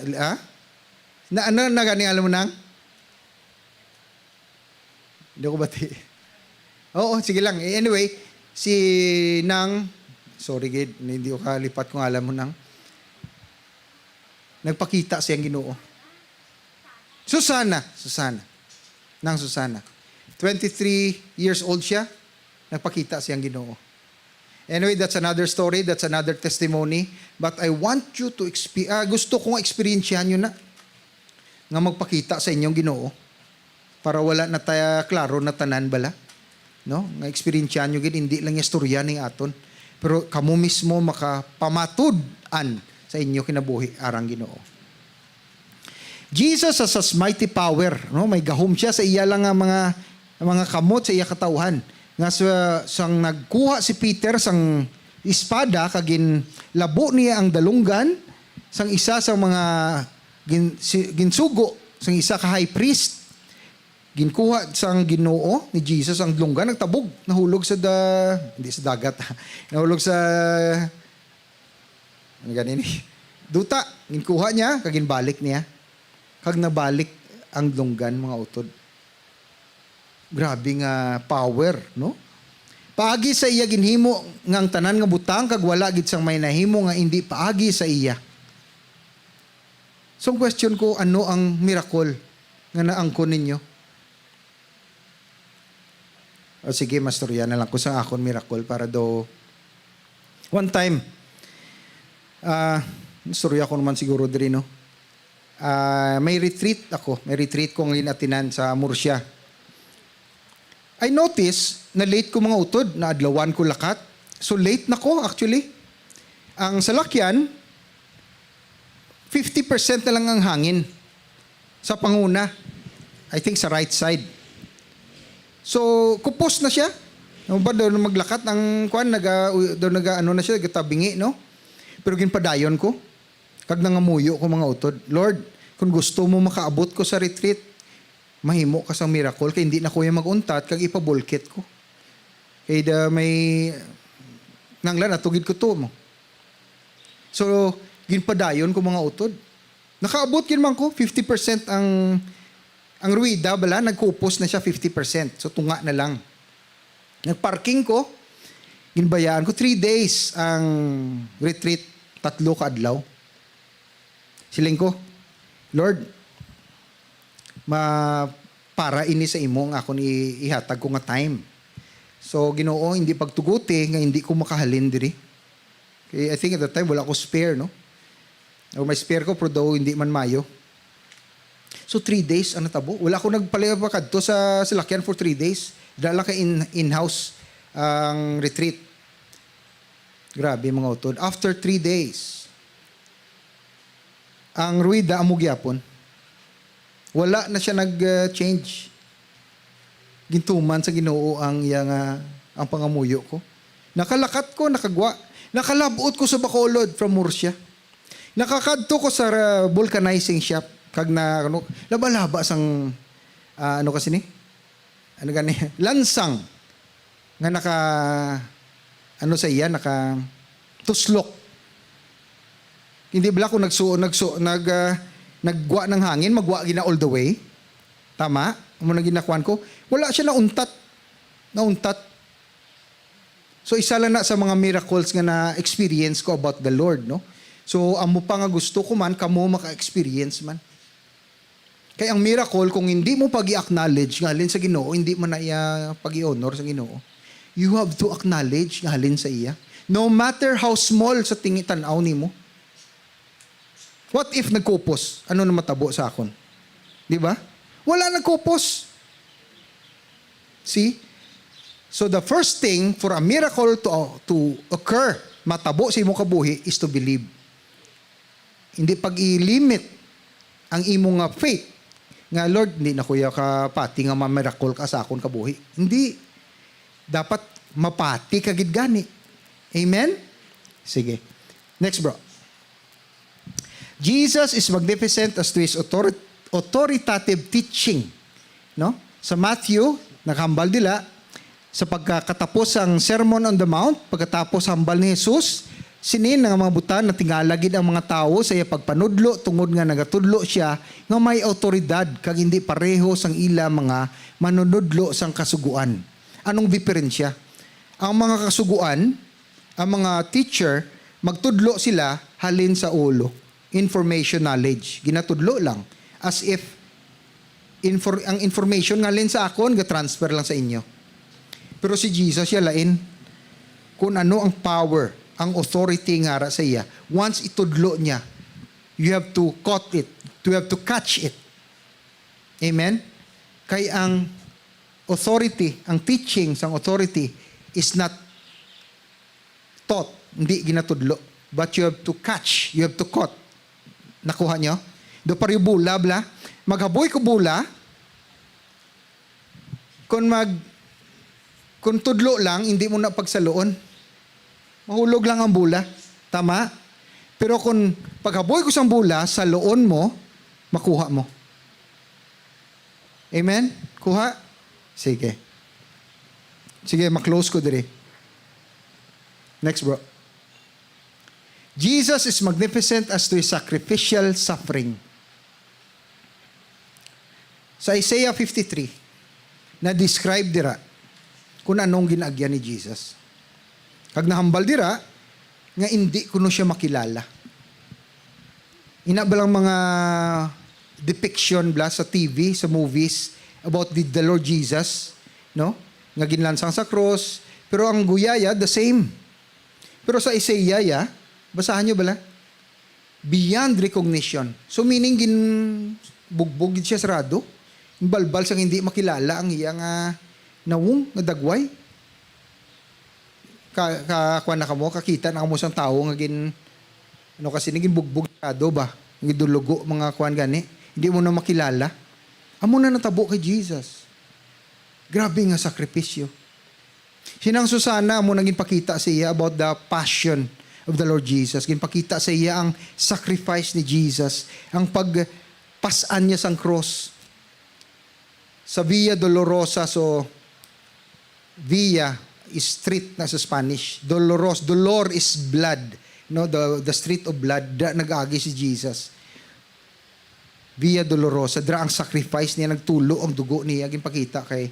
Speaker 1: gani alam mo nang? Hindi ko bati. Oo, sige lang. Anyway, si nang sorry gid, hindi ko kalipat kung alam mo nang. Nagpakita siyang Ginoo. Susana. Nang Susana. 23 years old siya. Nagpakita siyang Ginoo. Anyway, that's another story. That's another testimony. But I want you to gusto kong experiencehan nyo na nga magpakita sa inyong Ginoo para wala na tayo klaro na tanan bala. No? Nga experiencehan nyo gid, hindi lang istorya ning aton. Pero kamo mismo makapamatud-an sa inyo kinabuhi arang Ginoo. Jesus has a mighty power. No? May gahom siya sa iya lang nga mga kamot sa iya katawhan. Nga sang nagkuha si Peter sang espada kagin labo niya ang dalunggan sang isa sa mga ginsugo sang isa ka high priest. Ginkuha sang Ginoo ni Jesus ang lunggan, nagtabog, nahulog sa hindi sa dagat, nahulog sa ano ganin duta. Ginkuha niya, kag ginbalik niya. Kag nabalik ang lunggan, mga utod. Grabe nga power, no? Paagi sa iya ginhimo nga ang tanan nga butang kag wala gid sang may nahimo nga hindi paagi sa iya. So question ko, ano ang miracle nga naangkon ninyo? O sige, mastorya na lang ko sa akon miracle para do. One time, mastorya ko naman siguro diri, no? May retreat ako. May retreat kong linatinan sa Murcia. I noticed na late ko mga utod, na adlawan ko lakat. So late na ko actually. Ang salakyan, 50% na lang ang hangin sa panguna. I think sa right side. So, kupos na siya. Ano ba doon maglakat ang kwan, ano na siya, gatabingi, no? Pero ginpadayon ko. Kag nangamuyo ko mga utod. Lord, kung gusto mo makaabot ko sa retreat, mahimo ka sa miracle, kaya hindi na kuya mag-untat, kag ipabulkit ko. Kaya may nanglan, natugid ko to mo. So, ginpadayon ko mga utod. Nakaabot kin man ko, 50% ang ruida, bala, nagkupos na siya 50%. So, tunga na lang. Nagparking ko, ginbayaan ko, 3 days ang retreat, 3 kaadlaw. Siling ko, Lord, para ini sa imo nga akong ihatag ko nga time. So, Ginoo, hindi pagtuguti nga hindi ko makahalin diri. Okay, I think at that time, wala ko spare, no? O may spare ko, pero daw hindi man mayo. So, 3 days ang natabo. Wala ko nagpalipakad to sa salakyan for 3 days. Dala ka in-house ang retreat. Grabe mga utod. After 3 days, ang ruida amo gyapon. Wala na siya nag-change. Gintuman sa Ginoo ang ang pangamuyo ko. Nakalakat ko, nakagwa. Nakalabot ko sa Bacolod from Murcia. Nakakadto ko sa vulcanizing shop. Kag na, laba-laba sang, ano kasi ni? Ano gani? Lansang. Nga tuslok. Hindi bala ko naggwa ng hangin, magwa gina all the way. Tama? Ano na ginakuan ko? Wala siya nauntat. So, isa lang na sa mga miracles nga na-experience ko about the Lord, no? So, amo pa nga gusto ko man, kamo maka-experience man. Kaya ang miracle, kung hindi mo pag-i-acknowledge nga halin sa Ginoo, hindi mo na iya pag-i-honor sa Ginoo, you have to acknowledge nga halin sa iya. No matter how small sa tingin tanaw nimo. What if nagkupos? Ano na matabo sa akon? Di ba? Wala nagkupos. See? So the first thing for a miracle to occur, matabo sa imong kabuhi, is to believe. Hindi pag-i-limit ang imong faith. Nga, Lord, hindi na kuya ka pati nga ma-miracle ka sa akon kabuhi. Hindi. Dapat mapati kagid gani. Amen? Sige. Next, bro. Jesus is magnificent as to his authoritative teaching. No? Sa Matthew, naghambal dila, sa pagkatapos ang Sermon on the Mount, pagkatapos hambal ni Jesus, sinin nga mga butan na tingalagid ang mga tao sa iya pagpanudlo tungod nga nagatudlo siya nga may autoridad kag hindi pareho sang ila mga manunudlo sang kasuguan. Anong diferensya? Ang mga kasuguan, ang mga teacher, magtudlo sila halin sa ulo. Information, knowledge. Ginatudlo lang. As if ang information nga halin sa akon, ga-transfer lang sa inyo. Pero si Jesus, siya lain. Kung ano ang power, ang authority nga sa iya. Once itudlo niya, you have to caught it. You have to catch it. Amen? Kaya ang authority, ang teachings, ang authority is not taught, hindi ginatudlo. But you have to catch, you have to caught. Nakuha nyo? Do pari bula, bla. Maghaboy ko bula, kung tudlo lang, hindi mo na pagsaloon. Mahulog lang ang bula. Tama? Pero kung paghaboy ko sang bula, sa loon mo, makuha mo. Amen? Kuha? Sige. Sige, maklose ko dire. Next, bro. Jesus is magnificent as to His sacrificial suffering. Sa Isaiah 53, na-describe dira kung anong ginagyan ni Jesus. Kag nahambal dira, nga hindi kuno siya makilala. Ina ba lang mga depiction bla sa TV, sa movies, about the Lord Jesus, no? Nga ginlansang sa cross, pero ang guyaya, the same. Pero sa Isaiah, basahan nyo bala? Beyond recognition. So meaning, bugbog siya sarado. Balbal sang hindi makilala ang iyang nawong, nadagway. Kuan na kamo, kakita na kamo sang tao nga ano kasi naging bugbog sarado ba? Naging dulugo mga kuan gani. Hindi mo na makilala. Amo na natabo kay Jesus. Grabe nga sakripisyo. Sinang Susana mo naging pakita sa iya about the passion of the Lord Jesus. Ginpakita sa iya ang sacrifice ni Jesus, ang pagpasan niya sang cross. Sa Via Dolorosa, so Via is street na sa Spanish. Dolor is blood. No, the street of blood, nag-agi si Jesus. Via Dolorosa, dra ang sacrifice niya, nagtulo ang dugo niya, ginpakita kay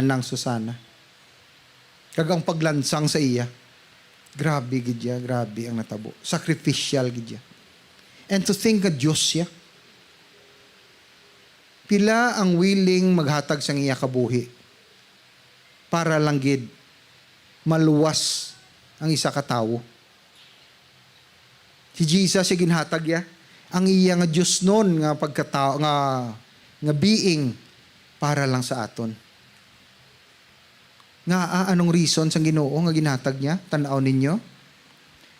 Speaker 1: nang Susana. Kagang paglansang sa iya. Grabe gidya, grabe ang natabo. Sacrificial gidya. And to think nga Diyos siya. Pila ang willing maghatag sang iya kabuhi para lang gid maluwas ang isa ka tawo. Si Jesus siya ginhatag ya. Ang iya nga Diyos nun nga pagkatao nga being para lang sa aton. Nga anong reason sang Ginoo nga ginhatag niya? Tan-aw ninyo.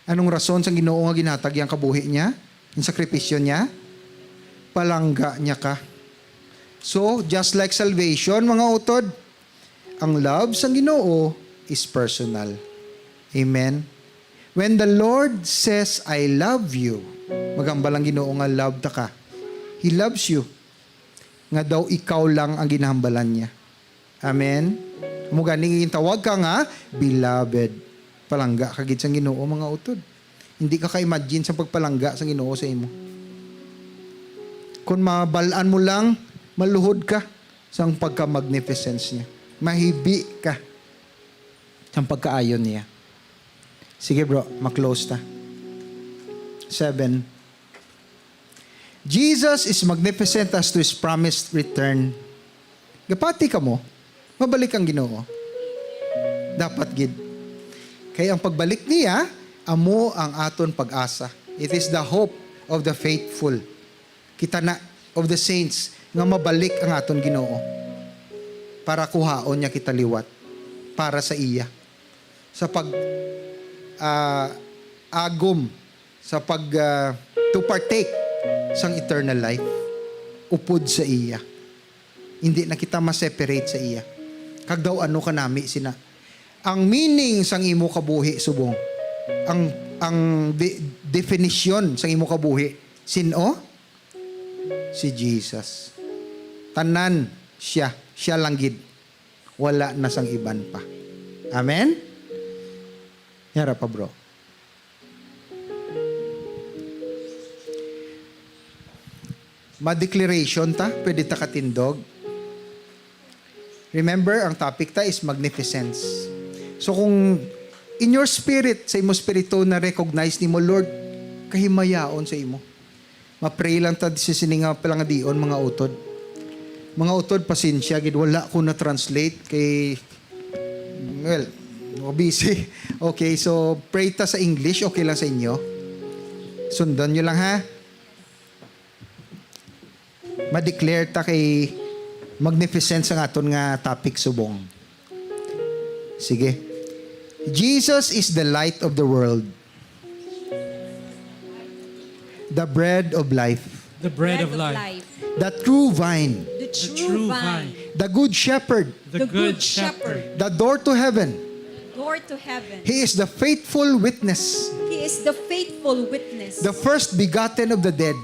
Speaker 1: Anong rason sang Ginoo nga ginhatag yang kabuhi niya? Yung sakripisyo niya? Palangga niya ka. So, just like salvation, mga utod, ang love sa Ginoo is personal. Amen? When the Lord says, I love you, magambalang Ginoo nga love ta ka. He loves you. Nga daw ikaw lang ang ginahambalan niya. Amen? Ganing tawag ka nga, beloved. Palangga kagid sa Ginoo, mga utod. Hindi ka ka-imagine sa pagpalangga sa Ginoo sa imo. Kung mabalaan mo lang, maluhod ka sa pagka-magnificence niya. Mahibi ka sa pagkaayon niya. Sige bro, maklose ta. 7. Jesus is magnificent as to His promised return. Gapati ka mo, mabalik ang Ginoo. Dapat gid. Kaya ang pagbalik niya, amo ang aton pag-asa. It is the hope of the faithful. Kita na of the saints nga mabalik ang aton Ginoo para kuhaon niya kita liwat para sa iya. Sa pag agom, sa pag to partake sang eternal life, upod sa iya. Hindi na kita ma-separate sa iya. Kag daw ano ka nami sina. Ang meaning sang imo kabuhi subong. Ang definition sang imo kabuhi, sino? Si Jesus. Tanan siya lang gid. Wala na sang iban pa. Amen? Yara pa bro. Ma-declaration ta, pwede ta katindog. Remember, ang topic ta is magnificence. So kung in your spirit, sa imo spirito na recognize ni mo, Lord, kahimayaon sa imo. Ma-pray lang ta sa sininga palang dion, mga utod. Mga utod, pasensya, gid wala ko na-translate kay, well, busy. Okay, so pray ta sa English, okay lang sa inyo. Sundan nyo lang ha. Ma-declare ta kay magnificence ang aton nga topic subong. Sige. Jesus is the light of the world. The bread of life.
Speaker 2: The bread of life.
Speaker 1: The true vine.
Speaker 3: The true vine.
Speaker 1: The good shepherd.
Speaker 2: The good shepherd.
Speaker 1: The door to heaven.
Speaker 3: Door to heaven.
Speaker 1: He is the faithful witness.
Speaker 3: He is the faithful witness.
Speaker 1: The first begotten of the dead.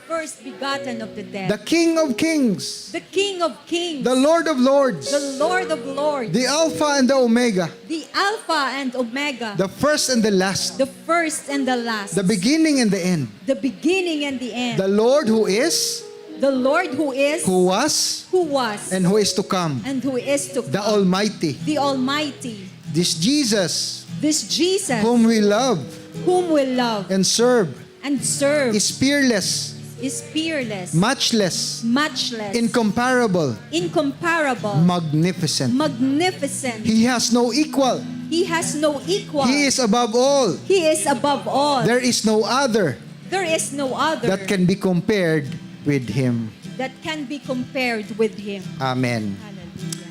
Speaker 3: first begotten of the dead,
Speaker 1: the King of kings,
Speaker 3: the King of kings,
Speaker 1: the Lord of lords,
Speaker 3: the Lord of lords,
Speaker 1: the Alpha and the Omega,
Speaker 3: the Alpha and Omega,
Speaker 1: the first and the last,
Speaker 3: the first and the last,
Speaker 1: the beginning and the end,
Speaker 3: the beginning and the end,
Speaker 1: the Lord who is,
Speaker 3: the Lord who is,
Speaker 1: who was,
Speaker 3: who was,
Speaker 1: and who is to come,
Speaker 3: and who is to
Speaker 1: the
Speaker 3: come,
Speaker 1: Almighty.
Speaker 3: the Almighty,
Speaker 1: This Jesus,
Speaker 3: this Jesus,
Speaker 1: whom we love
Speaker 3: whom we love
Speaker 1: and serve,
Speaker 3: and serve,
Speaker 1: is fearless,
Speaker 3: is fearless,
Speaker 1: matchless,
Speaker 3: matchless,
Speaker 1: incomparable,
Speaker 3: incomparable,
Speaker 1: magnificent.
Speaker 3: magnificent.
Speaker 1: He has no equal.
Speaker 3: He has no equal.
Speaker 1: He is above all.
Speaker 3: He is above all.
Speaker 1: There is no other
Speaker 3: There is no other
Speaker 1: that can be compared with Him.
Speaker 3: that can be compared with Him.
Speaker 1: Amen.
Speaker 3: Hallelujah.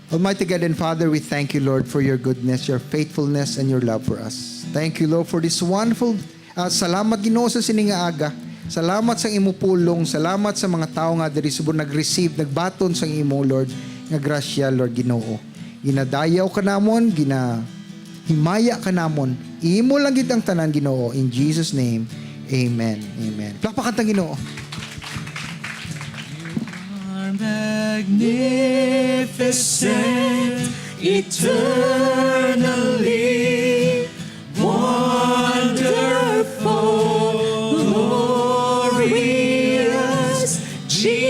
Speaker 1: Almighty God and Father, we thank you, Lord, for your goodness, your faithfulness, and your love for us. Thank you, Lord, for this wonderful, salamat Ginoo sa sininga aga. Salamat sa imo pulong. Salamat sa mga tao nga diri subong nag-receive, nagbaton sa imo, Lord, nga grasya, Lord Ginoo. Ginadayaw ka namon, ginahimaya ka namon. Imo lang gid ang tanan, Ginoo. In Jesus' name, amen. Amen. Plakpakan tang Ginoo.
Speaker 4: Magnificent, eternally wonderful, glorious Jesus.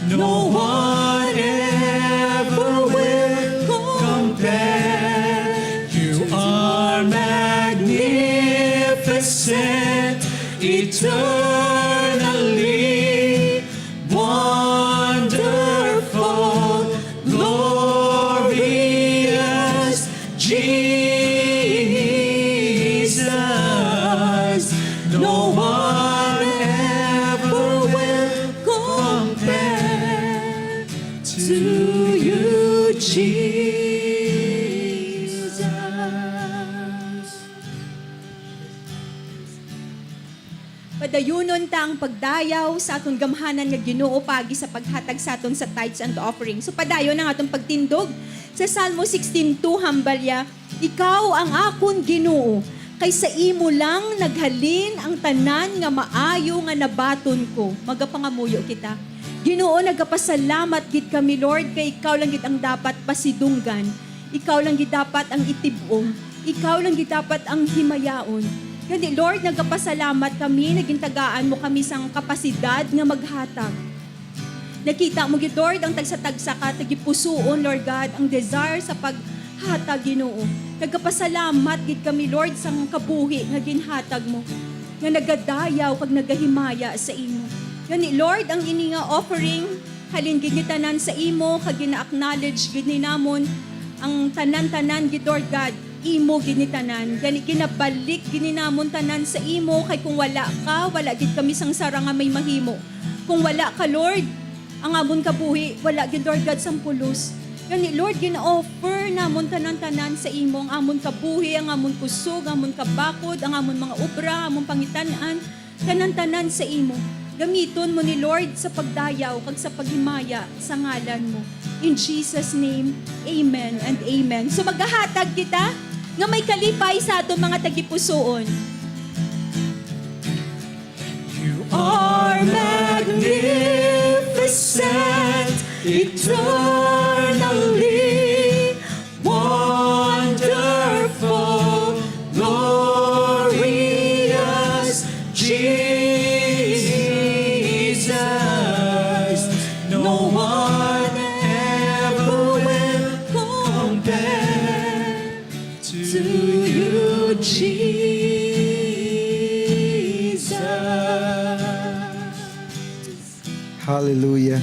Speaker 4: No one ever will compare. You are magnificent, eternally wonderful, glorious Jesus. No one ever will compare to you, Jesus.
Speaker 3: Padayunon ta ang pagdayaw sa aton gamhanan nga Ginoo pagi sa paghatag sa aton sa tithes and offering. So padayon ang aton pagtindog sa Salmo 16:2 hambalya, ikaw ang akon Ginoo, kay sa imo lang naghalin ang tanan nga maayo nga nabaton ko. Magapangamuyo kita. Ginoo, nagapasalamat gid kami Lord kay ikaw lang gid ang dapat pasidunggan. Ikaw lang gid dapat ang itibong. Ikaw lang gid dapat ang himayaon. Gani Lord, nagapasalamat kami, nagintagaan mo kami sang kapasidad nga maghatag. Nakita mo gid Lord ang tagsa-tagsa ka, tagipusoon Lord God, ang desire sa paghatag Ginoo. Nagapasalamat gid kami Lord sang kabuhi nga ginhatag mo. Nga nagadayaw kag nagahimaya sa imo. Gani Lord, ang ini nga offering halin gid ni tanan sa imo kag gina-acknowledge gid ni namon ang tanan-tanan gid Lord God. Imo ginitanan, gani kinabalik gininamon tanan sa imo kay kung wala ka, wala gid kami sang sara nga may mahimo. Kung wala ka Lord, ang amon kabuhi, wala gid Lord God sang pulos. Gani Lord, gina-offer namon tanan-tanan sa imo ang amon kabuhi, ang amon kusog, ang amon kabakod, ang amon mga obra, amon pangitan-an, tanan-tanan sa imo. Gamiton mo ni Lord sa pagdayaw kag sa paghimaya sa ngalan mo. In Jesus' name, amen and amen. So maghahatag kita nga may kalipay sa aton mga tagipusoon.
Speaker 4: You are magnificent, eternally wonderful, glorious Jesus. No one ever will compare to you, Jesus.
Speaker 1: Hallelujah.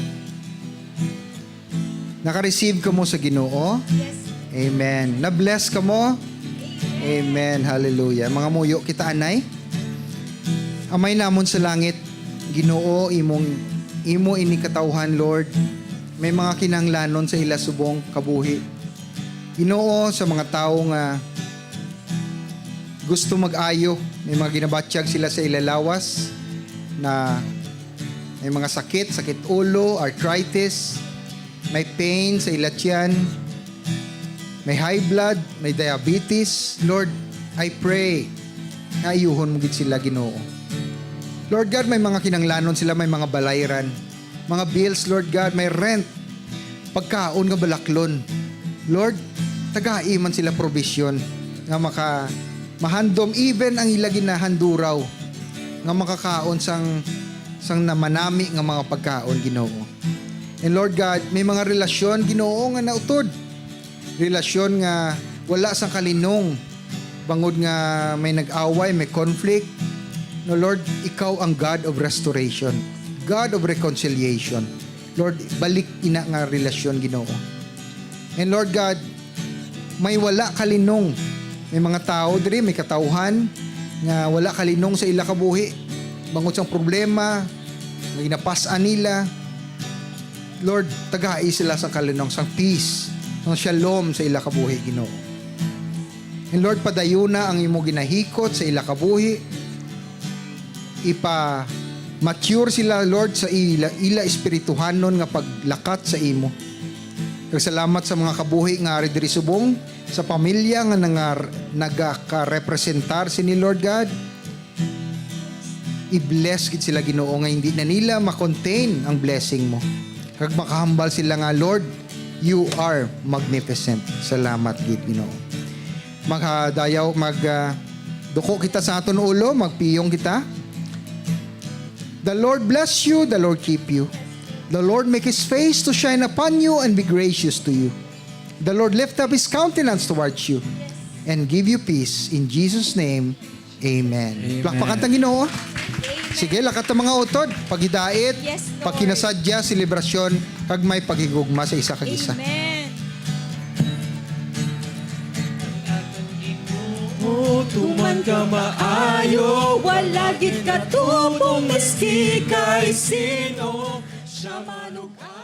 Speaker 1: Naka-receive ka mo sa Ginoo?
Speaker 3: Yes.
Speaker 1: Amen. Na-bless ka mo? Amen. Hallelujah. Mga muyo, kita anay? Amay namon sa langit, Ginoo, imo ini katawhan, Lord. May mga kinahanglanon sa ila subong kabuhi. Ginoo, sa mga tao nga gusto mag-ayo, may mga ginabatsyag sila sa ilalawas na may mga sakit ulo, arthritis, may pain sa ilatyan, may high blood, may diabetes. Lord, I pray nga ayuhon mo gid sila Ginoo. Lord God, may mga kinanglanon sila, may mga balayran, mga bills, Lord God, may rent, pagkaon nga balaklon. Lord, tagai man sila provision nga mahandom even ang ilagi na handuraw nga makakaon sang namanami nga mga pagkaon Ginoo. And Lord God, may mga relasyon Ginoo nga nautod. Relasyon nga wala sang kalinong. Bangod nga may nag-away, may conflict. No Lord, ikaw ang God of restoration, God of reconciliation. Lord, balik ina nga relasyon Ginoo. And Lord God, may wala kalinong. May mga tao diri, may katauhan nga wala kalinong sa ila kabuhi. Bangod sang problema, may napasan nila. Lord, tagai sila sa kalinong, sang peace, sang shalom sa ila kabuhi, Ginoo. And Lord, padayuna ang imo ginahikot sa ila kabuhi. Mature sila, Lord, sa ila espirituhanon nga paglakat sa imo. Salamat sa mga kabuhi nga ari diri subong, sa pamilya nga nagaka-representar sini Lord God. I-bless gid sila Ginoo nga hindi na nila ma-contain ang blessing mo. Kag makahambal sila nga, Lord, you are magnificent. Salamat gid Ginoo. Magdayaw duko kita sa aton ulo, magpiyong kita. The Lord bless you, the Lord keep you. The Lord make His face to shine upon you and be gracious to you. The Lord lift up His countenance towards you and give you peace. In Jesus' name, Amen. Plakpakan tang Ginoo. Sige, lakat ang mga utod. Pagidait,
Speaker 3: Yes, Lord.
Speaker 1: pagkinasadya, selebrasyon, kag may pagigugma sa isa kag isa.
Speaker 3: Amen.
Speaker 4: Tuman ka maayo, wala gid katubong miski kay sino siya manukha.